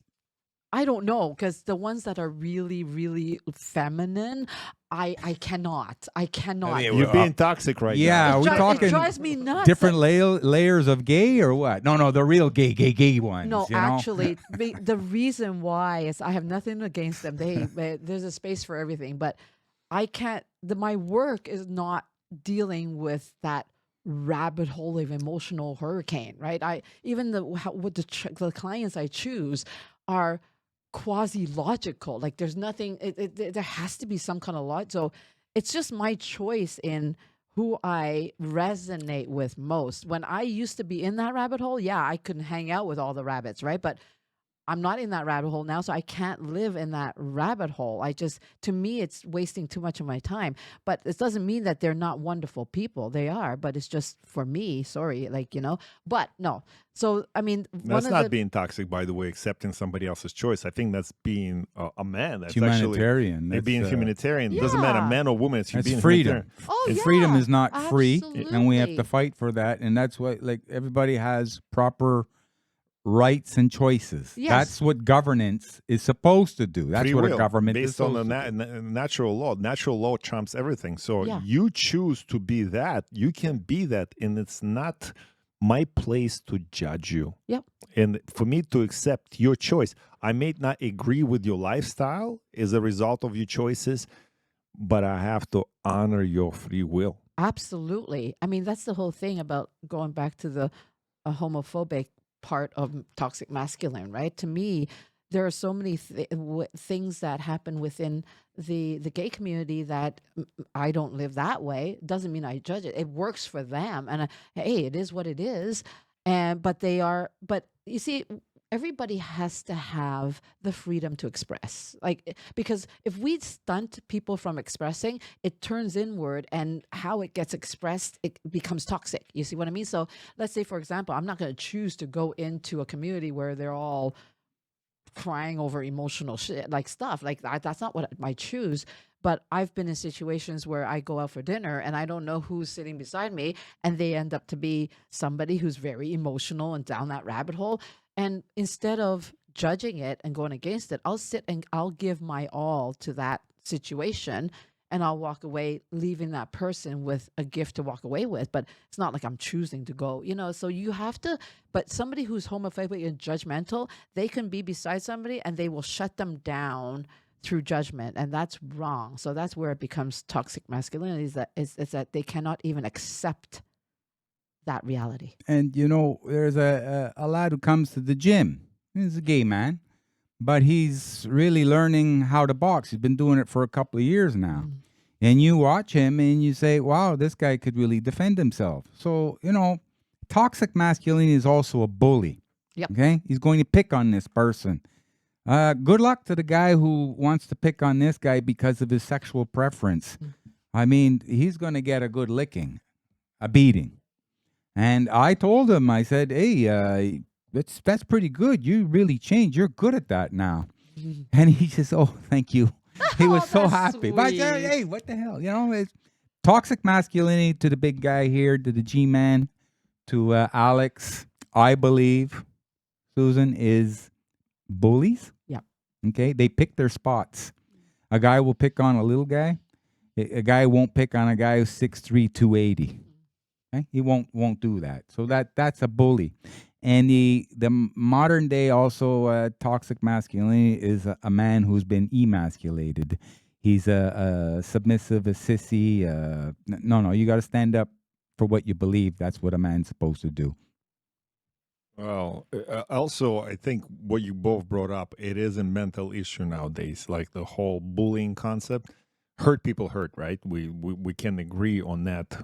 I don't know, because the ones that are really, really feminine, I cannot. I cannot. mean, You're being toxic right Yeah, now. are we talking it drives me nuts. different layers of gay or what? No, the real gay ones. No, you know? actually, the reason why is I have nothing against them. There's a space for everything, but I can't. My work is not dealing with that rabbit hole of emotional hurricane, right? Even the clients I choose are quasi logical. Like there's nothing. There has to be some kind of logic. So it's just my choice in who I resonate with most. When I used to be in that rabbit hole, yeah, I couldn't hang out with all the rabbits, right? But I'm not in that rabbit hole now, so I can't live in that rabbit hole. To me, it's wasting too much of my time. But it doesn't mean that they're not wonderful people. They are, but it's just for me, sorry, But no. So, I mean, That's not being toxic, by the way, accepting somebody else's choice. I think that's being a man. That's Humanitarian. Actually, being That's, humanitarian. It doesn't matter, Yeah. man or woman. It's That's being freedom. humanitarian. Oh, And yeah, freedom is not free, and we have to absolutely. fight for that. And that's what, like, everybody has proper rights and choices. Yes. That's what governance is supposed to do. That's Free what will, a government is based on supposed the to do. natural law. Natural law trumps everything. So Yeah. you choose to be that. You can be that, and it's not my place to judge you. Yep. And for me to accept your choice, I may not agree with your lifestyle as a result of your choices, but I have to honor your free will. Absolutely. I mean, that's the whole thing about going back to the homophobic part of toxic masculine, right? To me, there are so many things that happen within the gay community that I don't live that way. Doesn't mean I judge it. It works for them, and hey, it is what it is. But you see, everybody has to have the freedom to express. Like, because if we stunt people from expressing, it turns inward, and how it gets expressed, it becomes toxic. You see what I mean? So let's say, for example, I'm not going to choose to go into a community where they're all crying over emotional shit, like stuff like that. That's not what I choose. But I've been in situations where I go out for dinner and I don't know who's sitting beside me, and they end up to be somebody who's very emotional and down that rabbit hole. And instead of judging it and going against it, I'll sit and I'll give my all to that situation, and I'll walk away leaving that person with a gift to walk away with. But it's not like I'm choosing to go, so you have to, but somebody who's homophobic and judgmental, they can be beside somebody and they will shut them down through judgment, and that's wrong. So that's where it becomes toxic masculinity, is that they cannot even accept that reality. And there's a lad who comes to the gym. He's a gay man, but he's really learning how to box. He's been doing it for a couple of years now. And you watch him and you say, wow, this guy could really defend himself. So, toxic masculinity is also a bully. Yep. Okay? He's going to pick on this person. Good luck to the guy who wants to pick on this guy because of his sexual preference. I mean, he's going to get a good licking, a beating. And I told him, I said, hey, that's pretty good. You really changed. You're good at that now. And he says, oh, thank you. He was so that's happy. But sweet. hey, what the hell? It's toxic masculinity to the big guy here, to the G-man, to Alex, I believe, Susan, is bullies. Yeah. Okay? They pick their spots. A guy will pick on a little guy. A guy won't pick on a guy who's 6'3", 280. Okay? He won't do that. So that's a bully. And the modern day also toxic masculinity is a man who's been emasculated. He's a submissive, a sissy. No, you got to stand up for what you believe. That's what a man's supposed to do. Well, also, I think what you both brought up, it is a mental issue nowadays. Like the whole bullying concept, hurt people hurt, right? We can agree on that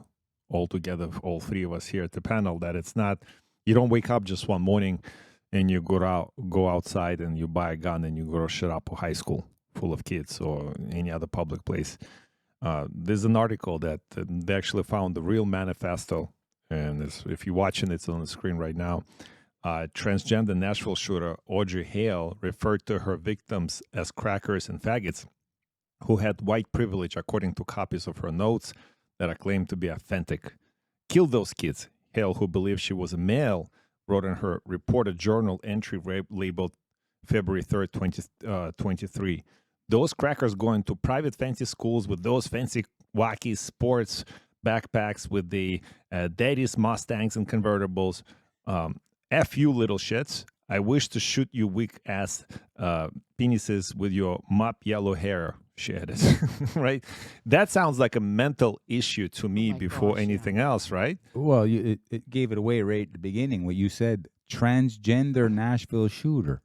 altogether, all three of us here at the panel, that it's not. You don't wake up just one morning and you go outside and you buy a gun and you go to shut up a high school full of kids or any other public place. There's an article that they actually found the real manifesto, and if you're watching, it's on the screen right now. Transgender Nashville shooter Audrey Hale referred to her victims as crackers and faggots who had white privilege, according to copies of her notes that are claimed to be authentic. Kill those kids. Hale, who believed she was a male, wrote in her reported journal entry labeled February 3rd, 2023. Those crackers going to private fancy schools with those fancy wacky sports backpacks with the daddy's Mustangs and convertibles. F you, little shits. I wish to shoot you weak-ass penises with your mop yellow hair, she added. Right? That sounds like a mental issue to me before anything else, right? Well, it gave it away right at the beginning. What you said, transgender Nashville shooter.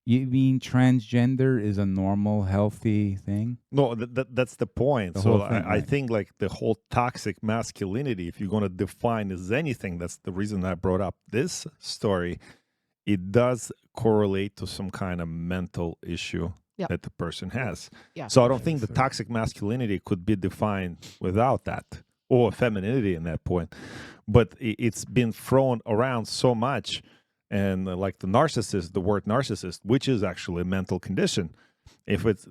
You mean transgender is a normal, healthy thing? No, that's the point. The So whole thing, I right. think like the whole toxic masculinity, if you're going to define as anything, that's the reason I brought up this story. It does correlate to some kind of mental issue that the person has. Yeah. So I don't think the toxic masculinity could be defined without that, or femininity in that point. But it's been thrown around so much. And like the narcissist, the word narcissist, which is actually a mental condition. If it's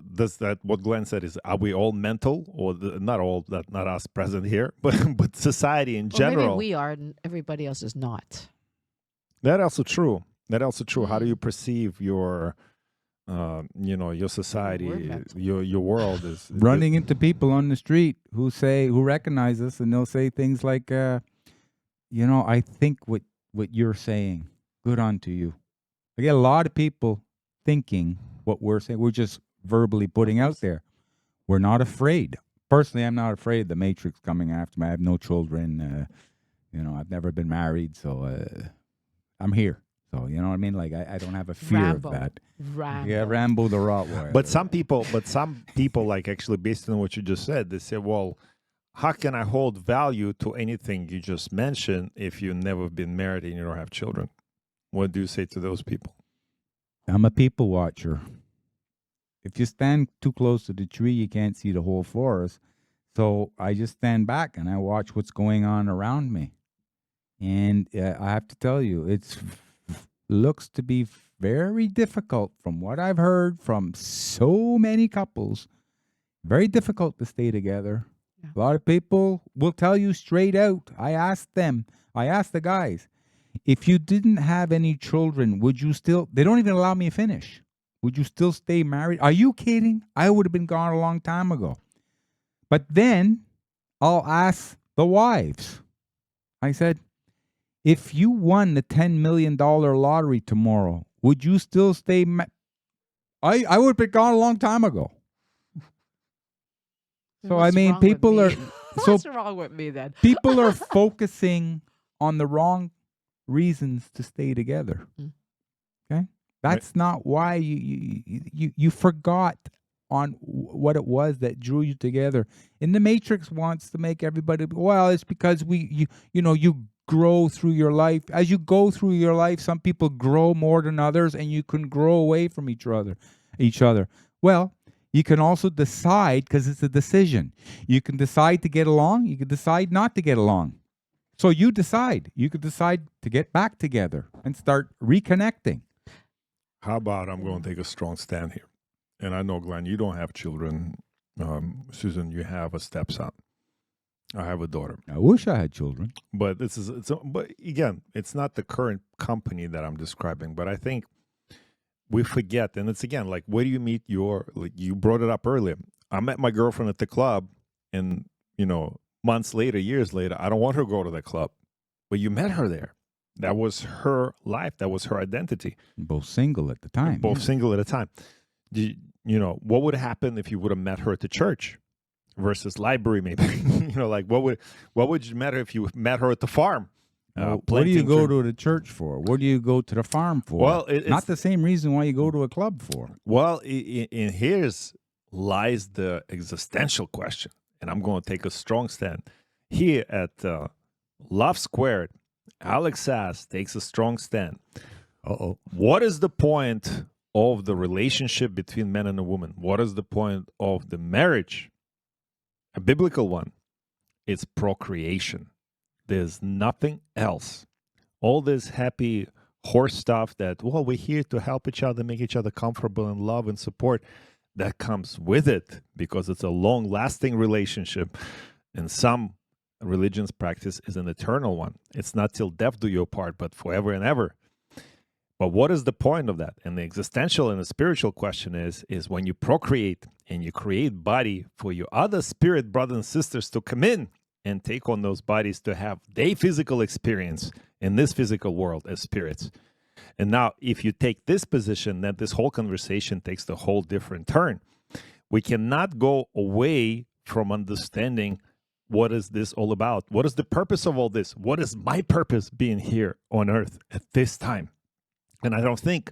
what Glenn said is, are we all mental, or not all? Not us present here, but society in general. Maybe we are, and everybody else is not. That also true. How do you perceive your, your society, your world is Running into people on the street who recognize us, and they'll say things like, I think what you're saying. Good on to you. I get a lot of people thinking what we're saying. We're just verbally putting out there. We're not afraid. Personally, I'm not afraid of the Matrix coming after me. I have no children. I've never been married, so I'm here. So you know what I mean? Like I don't have a fear of that. Yeah, Rambo the Rottweiler. But some people, like actually based on what you just said, they say, well, how can I hold value to anything you just mentioned if you've never been married and you don't have children? What do you say to those people? I'm a people watcher. If you stand too close to the tree, you can't see the whole forest. So I just stand back and I watch what's going on around me. And I have to tell you, it looks to be very difficult from what I've heard from so many couples. Very difficult to stay together. Yeah. A lot of people will tell you straight out. I asked the guys, if you didn't have any children, would you still, they don't even allow me to finish. Would you still stay married? Are you kidding? I would have been gone a long time ago. But then I'll ask the wives. I said, if you won the $10 million lottery tomorrow, would you still stay I would have been gone a long time ago. So What's I mean, wrong with people me? are What's wrong with me then? People are focusing on the wrong reasons to stay together. Okay, that's not why you forgot on what it was that drew you together. And the Matrix wants to make everybody, well, it's because you grow through your life. As you go through your life, some people grow more than others, and you can grow away from each other. Well, you can also decide, because it's a decision. You can decide to get along. You can decide not to get along. So you decide. You could decide to get back together and start reconnecting. How about I'm going to take a strong stand here? And I know, Glenn, you don't have children. Susan, you have a stepson. I have a daughter. I wish I had children. But but again, it's not the current company that I'm describing. But I think we forget, and it's again like, where do you meet you brought it up earlier. I met my girlfriend at the club, and months later, years later, I don't want her to go to the club. But you met her there. That was her life. That was her identity. Both single at the time. Both single at a time. What would happen if you would have met her at the church versus library, maybe? what would you matter if you met her at the farm? What do you go to the church for? What do you go to the farm for? Well, it's not the same reason why you go to a club for. Well, in here's lies the existential question, and I'm going to take a strong stand here at Love Squared. Alex Sass takes a strong stand. What is the point of the relationship between man and a woman? What is the point of the marriage? A biblical one. It's procreation. There's nothing else. All this happy horse stuff that, well, we're here to help each other, make each other comfortable and love and support, that comes with it because it's a long-lasting relationship. And some religions practice is an eternal one. It's not till death do you part, but forever and ever. But what is the point of that? And the existential and the spiritual question is when you procreate and you create body for your other spirit brothers and sisters to come in and take on those bodies to have their physical experience in this physical world as spirits. And now, if you take this position, then this whole conversation takes the whole different turn. We cannot go away from understanding what is this all about? What is the purpose of all this? What is my purpose being here on earth at this time? And I don't think,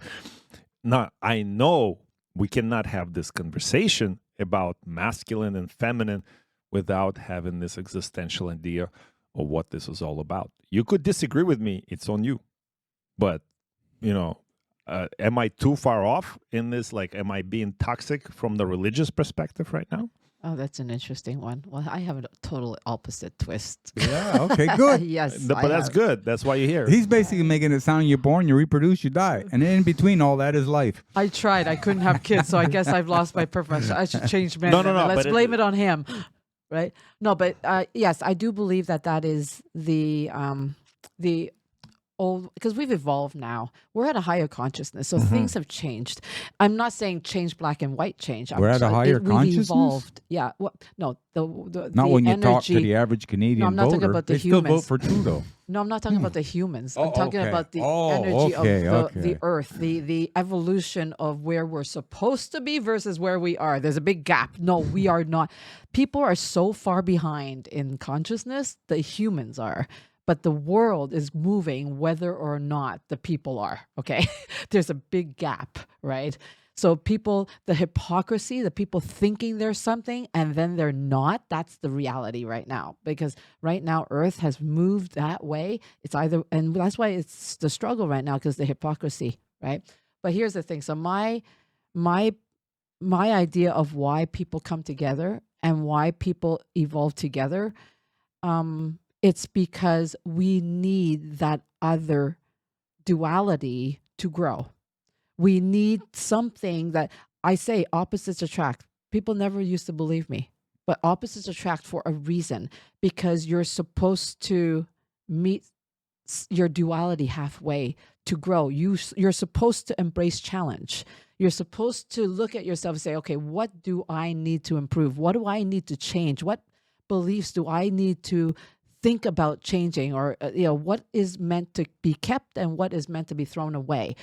I know we cannot have this conversation about masculine and feminine without having this existential idea of what this is all about. You could disagree with me. It's on you. But, am I too far off in this? Like, am I being toxic from the religious perspective right now? Oh, that's an interesting one. Well, I have a total opposite twist. Yeah, okay, good. Yes. But that's good. That's why you're here. He's basically making it sound you're born, you reproduce, you die. And in between all that is life. I tried. I couldn't have kids, so I guess I've lost my purpose. I should change men. No. Let's blame it on him. Right? No, but yes, I do believe that is the old, because we've evolved now. We're at a higher consciousness, so things have changed. I'm not saying change black and white change. We're at a higher consciousness? We've evolved. Yeah. Well, no, the not when you energy, talk to the average Canadian No, I'm not voter. talking about the they humans. still vote for Trudeau. No, I'm not talking about the humans. I'm talking okay. about the Oh, energy of okay. the earth, the evolution of where we're supposed to be versus where we are. There's a big gap. No, we are not. People are so far behind in consciousness, the humans are. But the world is moving whether or not the people are, okay? There's a big gap, right? So people, the hypocrisy, the people thinking there's something and then they're not, that's the reality right now. Because right now, Earth has moved that way. It's either, and that's why it's the struggle right now, because the hypocrisy, right? But here's the thing. So my idea of why people come together and why people evolve together, it's because we need that other duality to grow. We need something that, I say opposites attract. People never used to believe me, but opposites attract for a reason, because you're supposed to meet your duality halfway to grow. You're supposed to embrace challenge. You're supposed to look at yourself and say, okay, what do I need to improve? What do I need to change? What beliefs do I need to think about changing, or what is meant to be kept and what is meant to be thrown away?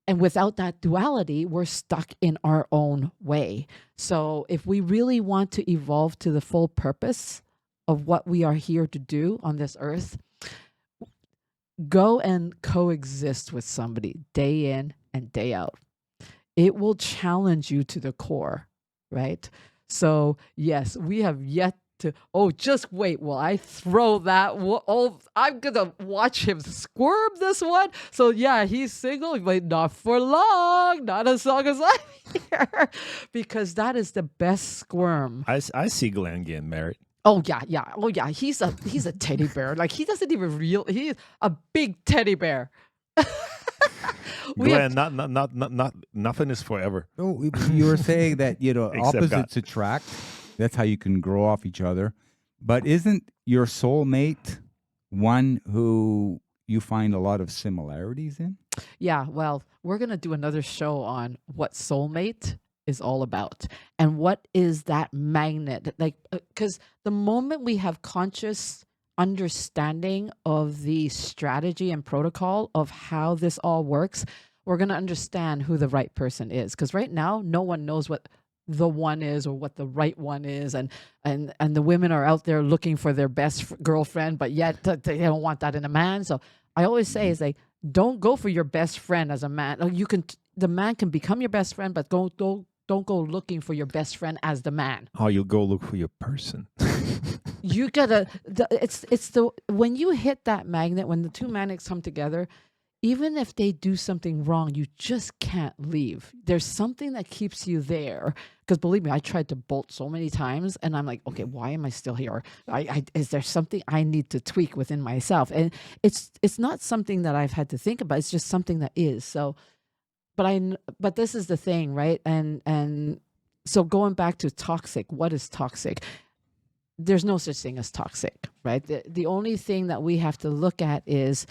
And without that duality, we're stuck in our own way. So if we really want to evolve to the full purpose of what we are here to do on this earth, go and coexist with somebody day in and day out. It will challenge you to the core, right? So, yes, we have yet to, oh, just wait. Well, I throw that. Oh, I'm going to watch him squirm this one. So, yeah, he's single, but not for long. Not as long as I'm here. Because that is the best squirm. I see Glenn getting married. Oh yeah. Oh yeah. He's a teddy bear. Like he doesn't even he's a big teddy bear. Glenn, nothing is forever. Oh, you were saying that, Except opposites attract. That's how you can grow off each other. But isn't your soulmate one who you find a lot of similarities in? Yeah. Well, we're gonna do another show on what soulmate is all about and what is that magnet, like, because the moment we have conscious understanding of the strategy and protocol of how this all works, we're going to understand who the right person is. Because right now no one knows what the one is or what the right one is, and the women are out there looking for their best girlfriend, but yet they don't want that in a man. So I always say is like, don't go for your best friend as a man. You can, the man can become your best friend, but don't go looking for your best friend as the man. Oh, you go look for your person. You gotta. It's the when you hit that magnet, when the two magnets come together, even if they do something wrong, you just can't leave. There's something that keeps you there. Because believe me, I tried to bolt so many times, and I'm like, okay, why am I still here? Is there something I need to tweak within myself? And it's not something that I've had to think about. It's just something that is so. But this is the thing, right? And so going back to toxic, what is toxic? There's no such thing as toxic, right? The only thing that we have to look at is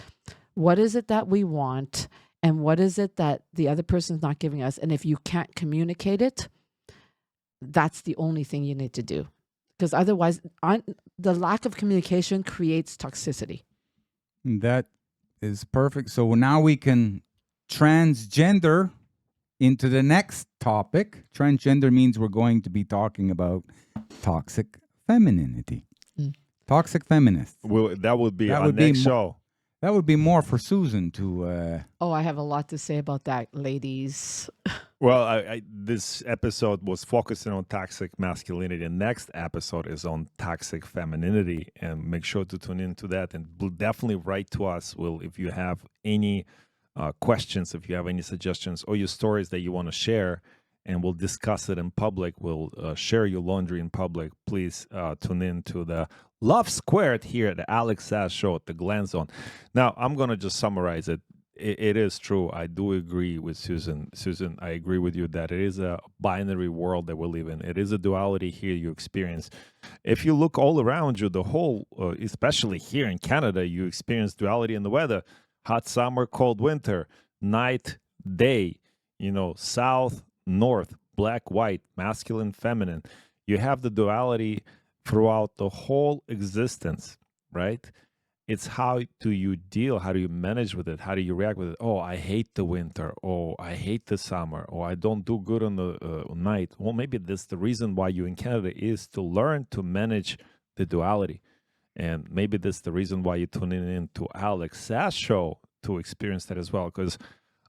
what is it that we want and what is it that the other person's not giving us. And if you can't communicate it, that's the only thing you need to do. Because otherwise, the lack of communication creates toxicity. That is perfect. So now we can transgender into the next topic. Transgender means we're going to be talking about toxic femininity. Toxic feminists. Well, that would be That our would be next show. That would be more for Susan to. Oh, I have a lot to say about that, ladies. Well, this episode was focusing on toxic masculinity. The next episode is on toxic femininity, and make sure to tune into that. And definitely write to us. If you have any questions, if you have any suggestions, or your stories that you want to share, and we'll discuss it in public. We'll share your laundry in public. Please tune in to the Love Squared here at the Alex Sass Show at the Glen Zone. Now, I'm going to just summarize it. It is true. I do agree with Susan. Susan, I agree with you that it is a binary world that we live in. It is a duality here you experience. If you look all around you, the whole, especially here in Canada, you experience duality in the weather. Hot summer, cold winter, night, day, south, north, black, white, masculine, feminine. You have the duality throughout the whole existence, right? It's how do you deal? How do you manage with it? How do you react with it? Oh, I hate the winter. Oh, I hate the summer. Oh, I don't do good on the night. Well, maybe that's the reason why you're in Canada is to learn to manage the duality. And maybe that's the reason why you're tuning in to Alex Sass Show to experience that as well. Because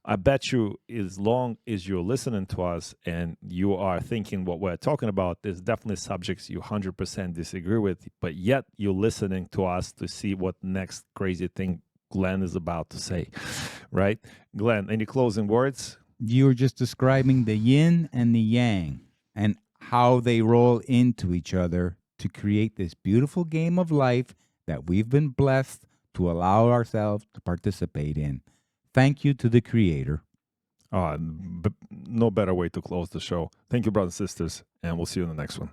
I bet you, as long as you're listening to us and you are thinking what we're talking about, there's definitely subjects you 100% disagree with, but yet you're listening to us to see what next crazy thing Glenn is about to say, right? Glenn, any closing words? You were just describing the yin and the yang and how they roll into each other to create this beautiful game of life that we've been blessed to allow ourselves to participate in. Thank you to the creator. No better way to close the show. Thank you, brothers and sisters, and we'll see you in the next one.